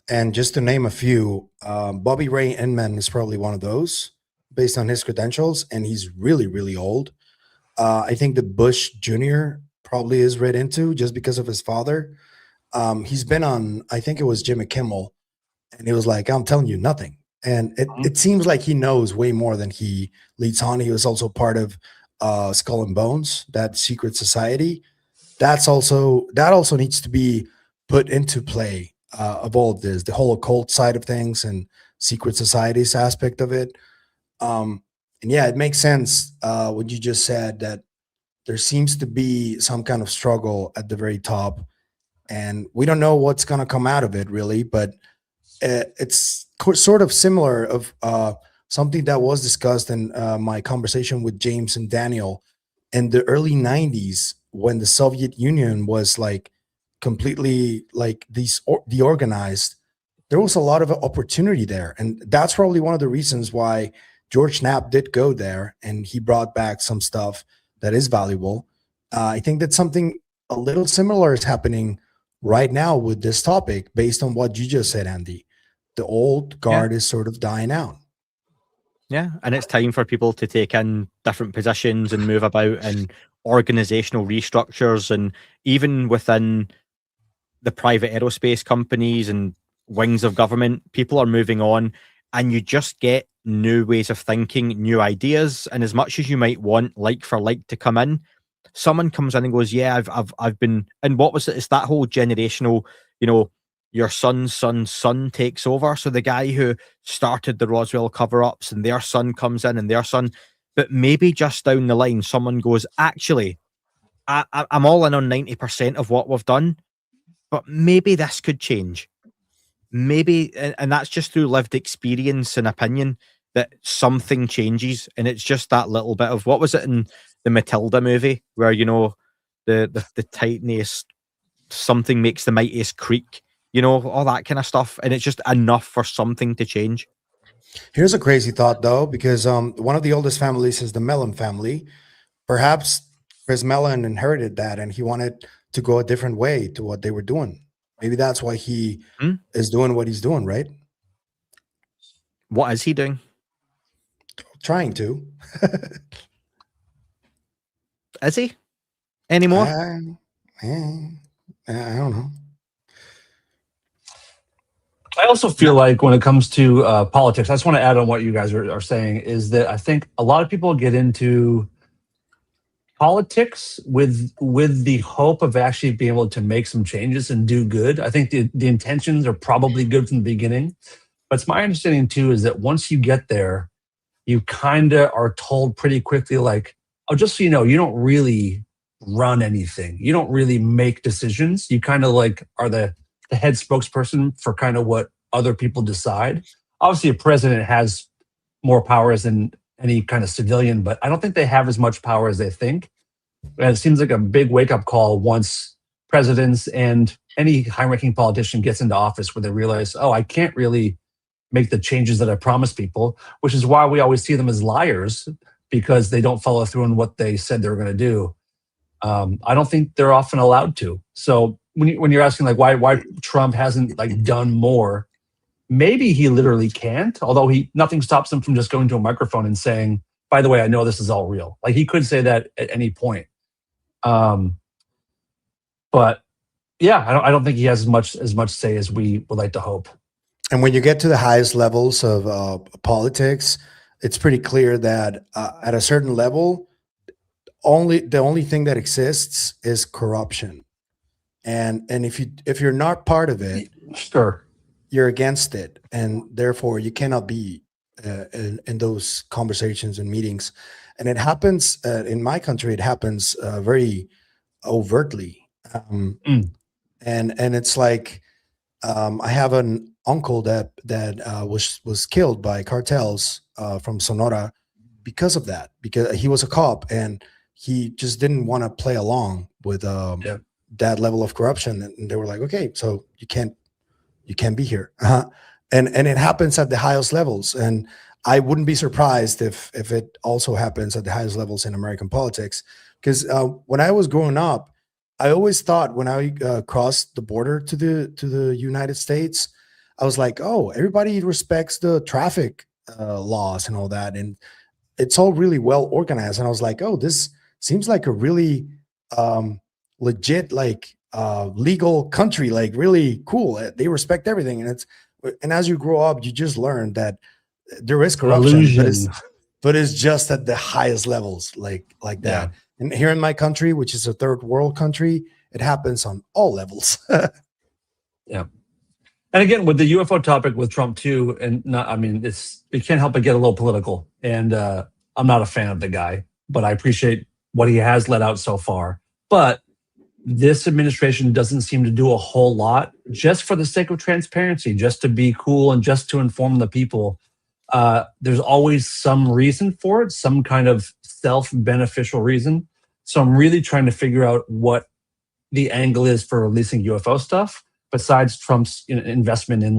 and just to name a few, Bobby Ray Inman is probably one of those based on his credentials, and he's really, really old. I think the Bush Jr. probably is read into just because of his father. He's been on, I think it was Jimmy Kimmel, and he was like, I'm telling you nothing. And it seems like he knows way more than he leads on. He was also part of Skull and Bones, that secret society. That also needs to be put into play of all of this, the whole occult side of things and secret societies aspect of it. And yeah, it makes sense what you just said, that there seems to be some kind of struggle at the very top, and we don't know what's going to come out of it really, but it's sort of similar of something that was discussed in my conversation with James and Daniel in the early 90s, when the Soviet Union was like completely like deorganized. There was a lot of opportunity there, and that's probably one of the reasons why George Knapp did go there, and he brought back some stuff that is valuable. I think that something a little similar is happening right now with this topic, based on what you just said, Andy. The old guard is sort of dying out. Yeah, and it's time for people to take in different positions and move about, and organizational restructures, and even within the private aerospace companies and wings of government, people are moving on, and you just get new ways of thinking, new ideas. And as much as you might want like for like to come in, someone comes in and goes, yeah, I've been, and what was it? It's that whole generational, your son's son takes over. So the guy who started the Roswell cover-ups, and their son comes in, and their son, but maybe just down the line, someone goes, actually, I'm all in on 90% of what we've done, but maybe this could change. Maybe, and that's just through lived experience and opinion, that something changes. And it's just that little bit of, what was it in the Matilda movie, where, the tiniest, something makes the mightiest creak, all that kind of stuff. And it's just enough for something to change. Here's a crazy thought, though, because one of the oldest families is the Mellon family. Perhaps Chris Mellon inherited that, and he wanted to go a different way to what they were doing. Maybe that's why he is doing what he's doing, right? What is he doing? Trying to. Is he? Anymore? I don't know. I also feel like when it comes to politics, I just want to add on what you guys are saying, is that I think a lot of people get into politics with the hope of actually being able to make some changes and do good. I think the intentions are probably good from the beginning. But it's my understanding too, is that once you get there, you kind of are told pretty quickly, like, oh, just so you know, you don't really run anything. You don't really make decisions. You kind of like are the head spokesperson for kind of what other people decide. Obviously, a president has more powers than any kind of civilian, but I don't think they have as much power as they think. And it seems like a big wake-up call once presidents and any high-ranking politician gets into office, where they realize, oh, I can't really make the changes that I promised people, which is why we always see them as liars, because they don't follow through on what they said they were going to do. I don't think they're often allowed to. So when you're asking like why Trump hasn't like done more, maybe he literally can't. Although nothing stops him from just going to a microphone and saying, "By the way, I know this is all real." Like he could say that at any point. But yeah, I don't think he has as much say as we would like to hope. And when you get to the highest levels of politics, it's pretty clear that at a certain level, the only thing that exists is corruption, and if you're not part of it, sure, you're against it, and therefore you cannot be in those conversations and meetings. And it happens in my country. It happens very overtly. And it's like I have an uncle that was killed by cartels from Sonora because of that, because he was a cop and he just didn't want to play along with that level of corruption. And they were like, okay, so you can't be here. And it happens at the highest levels. And I wouldn't be surprised if it also happens at the highest levels in American politics. Because when I was growing up, I always thought when I crossed the border to the United States, I was like, oh, everybody respects the traffic laws and all that, and it's all really well organized. And I was like, oh, this seems like a really legit, like legal country, like really cool. They respect everything, and as you grow up, you just learn that there is corruption, but it's just at the highest levels, like that. Yeah. And here in my country, which is a third world country, it happens on all levels. Yeah. And again, with the UFO topic with Trump too, and it can't help but get a little political. And I'm not a fan of the guy, but I appreciate what he has let out so far. But this administration doesn't seem to do a whole lot just for the sake of transparency, just to be cool and just to inform the people. There's always some reason for it, some kind of self-beneficial reason. So I'm really trying to figure out what the angle is for releasing UFO stuff, besides Trump's investment in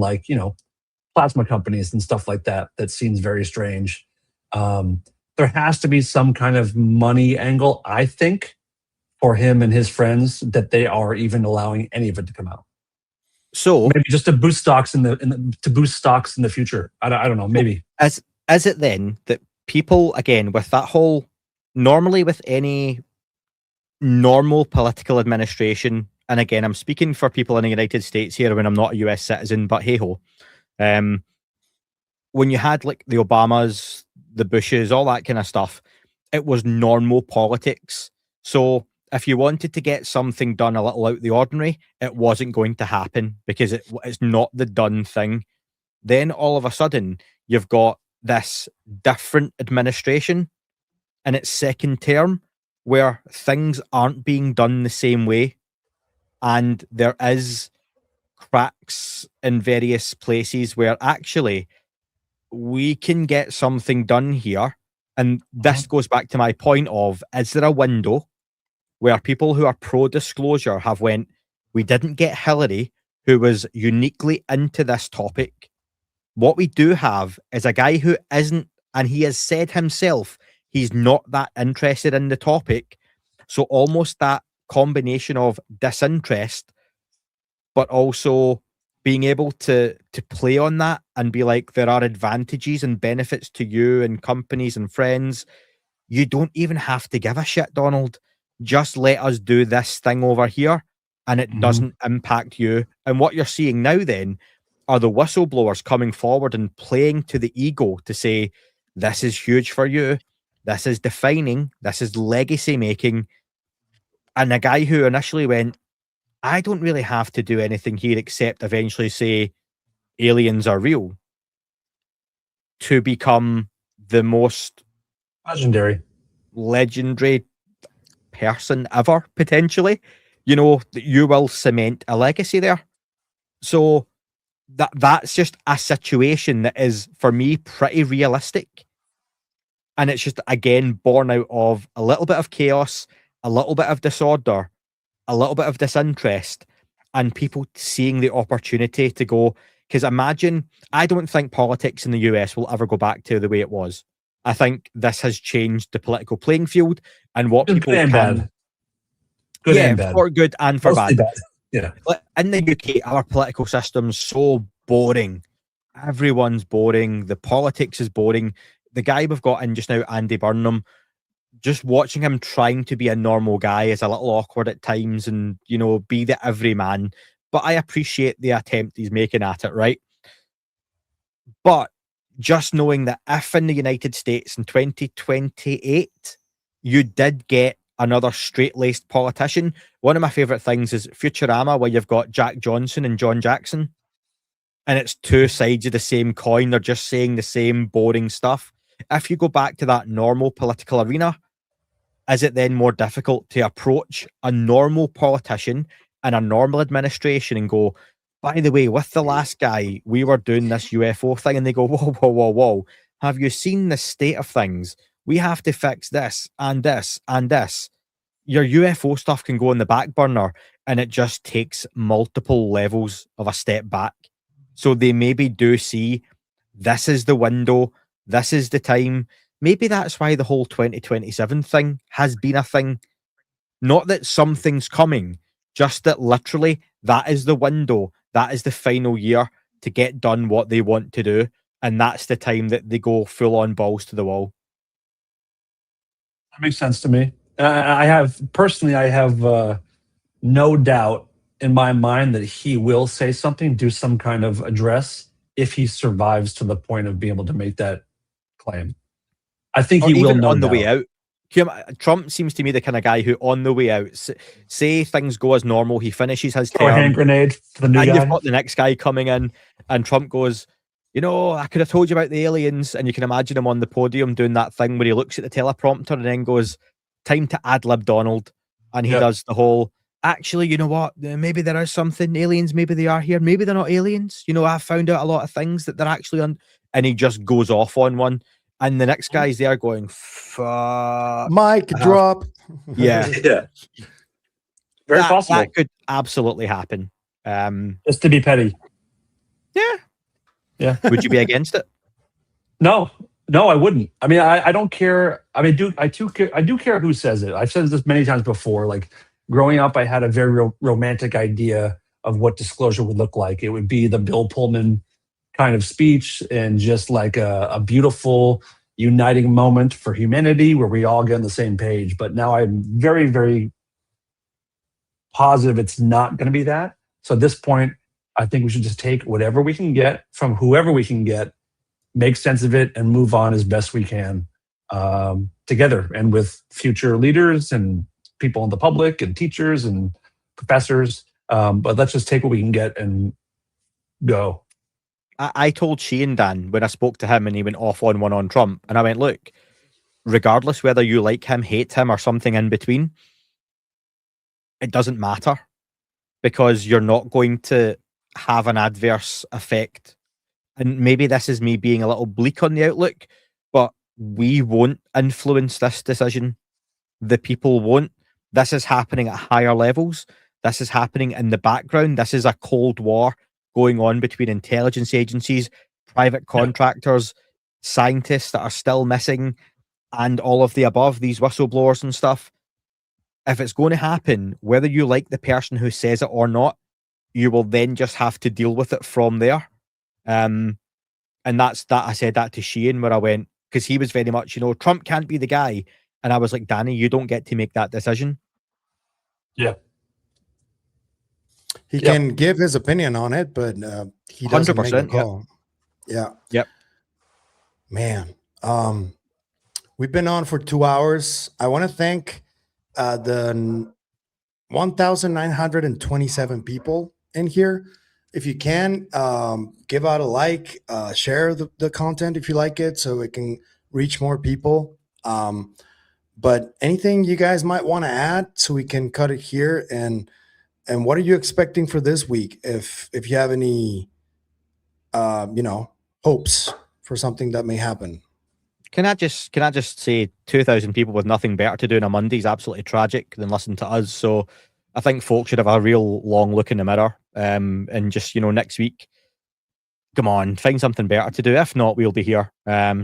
plasma companies and stuff like that. That seems very strange. There has to be some kind of money angle, I think, for him and his friends, that they are even allowing any of it to come out. So maybe just to boost stocks in the future. I don't know. Maybe is it then that people, again, with that whole, normally with any normal political administration, and again, I'm speaking for people in the United States here when I'm not a US citizen, but hey ho, when you had like the Obamas, the Bushes, all that kind of stuff, it was normal politics. So if you wanted to get something done a little out of the ordinary, it wasn't going to happen because it's not the done thing. Then all of a sudden, you've got this different administration in its second term where things aren't being done the same way. And there is cracks in various places where actually we can get something done here. And this goes back to my point of, is there a window where people who are pro-disclosure have went, we didn't get Hillary, who was uniquely into this topic. What we do have is a guy who isn't, and he has said himself, he's not that interested in the topic. So almost that combination of disinterest, but also being able to play on that and be like, there are advantages and benefits to you and companies and friends. You don't even have to give a shit, Donald. Just let us do this thing over here and it doesn't impact you. And what you're seeing now then are the whistleblowers coming forward and playing to the ego to say, this is huge for you. This is defining. This is legacy making. And a guy who initially went, I don't really have to do anything here except eventually say aliens are real, to become the most legendary person ever, potentially. You will cement a legacy there. So that's just a situation that is, for me, pretty realistic. And it's just, again, born out of a little bit of chaos, a little bit of disorder, a little bit of disinterest, and people seeing the opportunity to go. Because imagine, I don't think politics in the US will ever go back to the way it was. I think this has changed the political playing field and what people can. Good yeah, and bad. for good and for Mostly bad. bad. Yeah. Like, in the UK, our political system's so boring. Everyone's boring. The politics is boring. The guy we've got in just now, Andy Burnham, just watching him trying to be a normal guy is a little awkward at times and, you know, be the everyman. But I appreciate the attempt he's making at it, right? But just knowing that if in the United States in 2028, you did get another straight-laced politician, one of my favorite things is Futurama, where you've got Jack Johnson and John Jackson, and it's two sides of the same coin. They're just saying the same boring stuff. If you go back to that normal political arena, is it then more difficult to approach a normal politician and a normal administration and go, by the way, with the last guy, we were doing this UFO thing, and they go, whoa, whoa, whoa, whoa. Have you seen the state of things? We have to fix this and this and this. Your UFO stuff can go in the back burner, and it just takes multiple levels of a step back. So they maybe do see this is the window, this is the time. Maybe that's why the whole 2027 thing has been a thing. Not that something's coming, just that literally that is the window, that is the final year to get done what they want to do. And that's the time that they go full on balls to the wall. That makes sense to me. I have no doubt in my mind that he will say something, do some kind of address if he survives to the point of being able to make that claim. I think Or he will even no on the doubt. way out. Trump seems to me the kind of guy who on the way out, say things go as normal, he finishes his Throw a term, hand grenade for the new and guy. you've got the next guy coming in, and Trump goes, you know, I could have told you about the aliens, and you can imagine him on the podium doing that thing where he looks at the teleprompter and then goes, time to ad-lib Donald, and he does the whole, actually, you know what, maybe there is something, aliens, maybe they are here, maybe they're not aliens, you know, I've found out a lot of things that they're actually on, and he just goes off on one, and the next guy's there going, fuck. Mic drop. Yeah. Yeah. Very possible. That could absolutely happen. Just to be petty. Yeah. Yeah. Would you be against it? No, I wouldn't. I mean, I don't care. I mean, I do care who says it. I've said this many times before. Like growing up, I had a very romantic idea of what disclosure would look like. It would be the Bill Pullman kind of speech and just like a beautiful uniting moment for humanity where we all get on the same page. But now I'm very, very positive it's not going to be that. So at this point, I think we should just take whatever we can get from whoever we can get, make sense of it, and move on as best we can together and with future leaders and people in the public and teachers and professors. But let's just take what we can get and go. I told Shane, Dan, when I spoke to him and he went off on one on Trump, and I went, look, regardless whether you like him, hate him, or something in between, it doesn't matter, because you're not going to have an adverse effect. And maybe this is me being a little bleak on the outlook, but we won't influence this decision. The people won't. This is happening at higher levels. This is happening in the background. This is a Cold War going on between intelligence agencies, private contractors, scientists that are still missing, and all of the above, these whistleblowers and stuff. If it's going to happen, whether you like the person who says it or not, you will then just have to deal with it from there. And that's that. I said that to Shane, where I went, because he was very much, you know, Trump can't be the guy. And I was like, Danny, you don't get to make that decision. Yeah. He can give his opinion on it, but he doesn't make the call. Yeah. Yep. Man, we've been on for 2 hours. I want to thank the 1,927 people in here. If you can, give out a like, share the content if you like it, so it can reach more people. But anything you guys might want to add, so we can cut it here. And what are you expecting for this week? If you have any, hopes for something that may happen. Can I just say 2,000 people with nothing better to do on a Monday is absolutely tragic than listen to us. So I think folks should have a real long look in the mirror, and just, next week, come on, find something better to do. If not, we'll be here.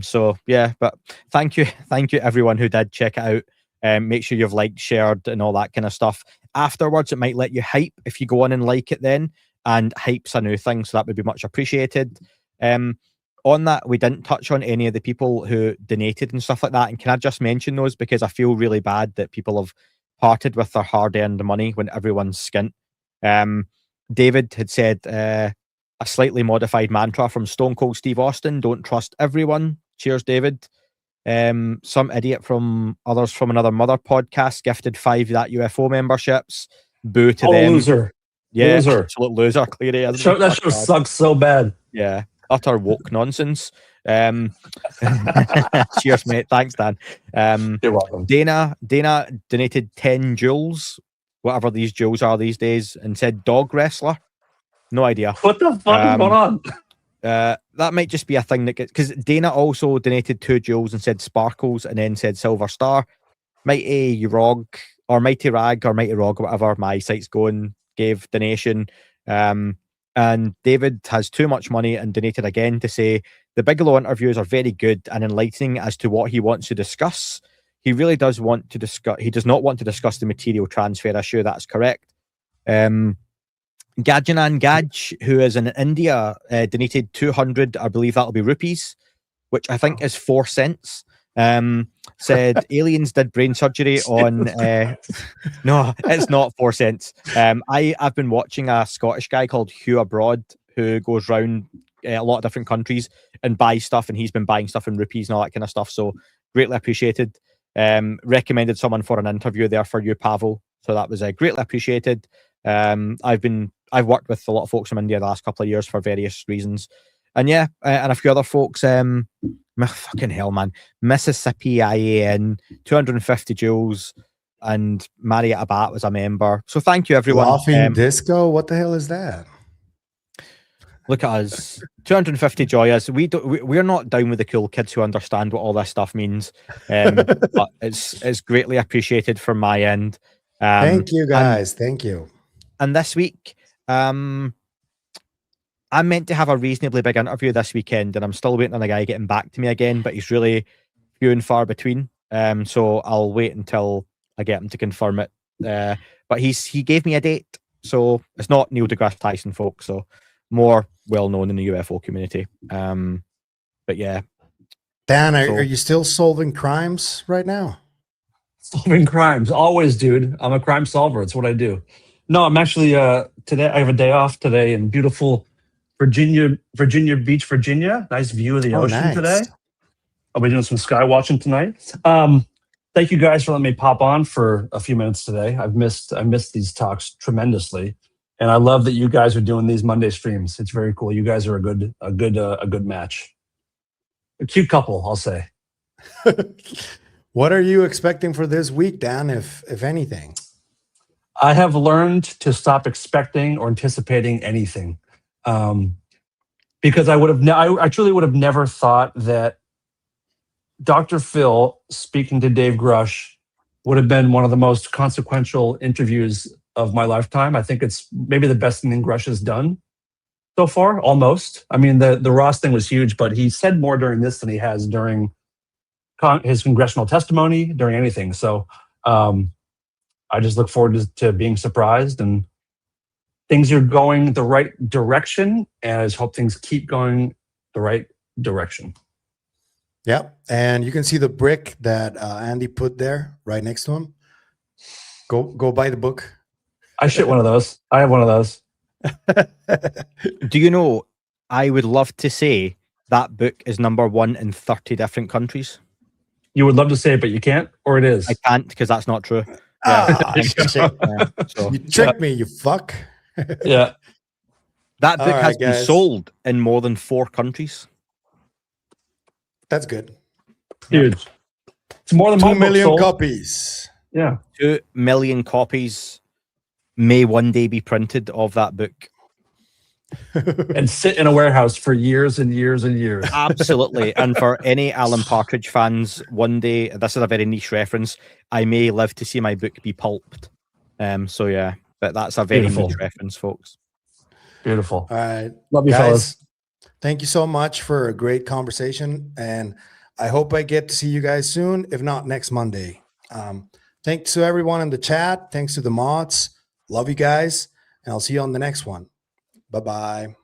So yeah, but thank you everyone who did check it out. Make sure you've liked, shared, and all that kind of stuff. Afterwards, it might let you hype if you go on and like it then, and hype's a new thing, so that would be much appreciated. On that, we didn't touch on any of the people who donated and stuff like that, and can I just mention those, because I feel really bad that people have parted with their hard-earned money when everyone's skint. David had said a slightly modified mantra from Stone Cold Steve Austin: don't trust everyone. Cheers, David. Some idiot from Others From Another Mother podcast gifted 5 That UFO memberships. Boo to them. Loser. Yeah, Loser. absolute loser. Clearly, That show sucks so bad. Yeah, utter woke nonsense. Cheers, mate. Thanks, Dan. You're welcome. Dana donated 10 joules, whatever these joules are these days, and said dog wrestler. No idea. What the fuck is going on? That might just be a thing that gets, because Dana also donated 2 joules and said sparkles, and then said silver star. Mighty Rog or Mighty Rag or Mighty Rog or whatever my site's going gave donation. And David has too much money and donated again to say the Bigelow interviews are very good and enlightening as to what he wants to discuss. He really does want to discuss. He does not want to discuss the material transfer issue. That's correct. Gajanan Gaj, who is in India, donated 200. I believe that'll be rupees, which I think is 4 cents. Said aliens did brain surgery on no, it's not 4 cents. I've been watching a Scottish guy called Hugh Abroad who goes around a lot of different countries and buys stuff, and he's been buying stuff in rupees and all that kind of stuff, so greatly appreciated. Recommended someone for an interview there for you, Pavel, so that was greatly appreciated. I've worked with a lot of folks from India the last couple of years for various reasons, and yeah, and a few other folks. Fucking hell, man. Mississippi IAN, 250 joules, and Marriott Abat was a member. So thank you, everyone. Laughing Disco? What the hell is that? Look at us. 250 joyous. We're not down with the cool kids who understand what all this stuff means. But it's greatly appreciated from my end. Thank you, guys. Thank you. And this week, I'm meant to have a reasonably big interview this weekend, and I'm still waiting on a guy getting back to me again, but he's really few and far between. So I'll wait until I get him to confirm it. But he gave me a date, so it's not Neil deGrasse Tyson, folks. So more well known in the UFO community. But yeah, Dan, are you still solving crimes right now? Solving crimes, always, dude. I'm a crime solver. It's what I do. No, I'm actually today. I have a day off today in beautiful Virginia Beach, Virginia. Nice view of the ocean today. I'll be doing some sky watching tonight. Thank you guys for letting me pop on for a few minutes today. I missed these talks tremendously, and I love that you guys are doing these Monday streams. It's very cool. You guys are a good match. A cute couple, I'll say. What are you expecting for this week, Dan, if anything? I have learned to stop expecting or anticipating anything. Because I truly would have never thought that Dr. Phil speaking to Dave Grusch would have been one of the most consequential interviews of my lifetime. I think it's maybe the best thing Grusch has done so far, almost. I mean, the Ross thing was huge, but he said more during this than he has during his congressional testimony, during anything. So I just look forward to being surprised, and things are going the right direction, and I just hope things keep going the right direction. Yep. And you can see the brick that Andy put there right next to him. Go buy the book. I shit one of those. I have one of those. Do you know, I would love to say that book is #1 in 30 different countries. You would love to say it, but you can't, or it is? I can't, because that's not true. You tricked me, you fuck. Yeah. That book has been sold in more than 4 countries. That's good. Huge. It's more than 2 million copies. Yeah. 2 million copies may one day be printed of that book. And sit in a warehouse for years and years and years. Absolutely. And for any Alan Partridge fans, one day, this is a very niche reference, I may live to see my book be pulped. So yeah, but that's a very niche reference, folks. Beautiful. All right. Love you, fellas. Thank you so much for a great conversation. And I hope I get to see you guys soon, if not next Monday. Thanks to everyone in the chat. Thanks to the mods. Love you guys. And I'll see you on the next one. Bye-bye.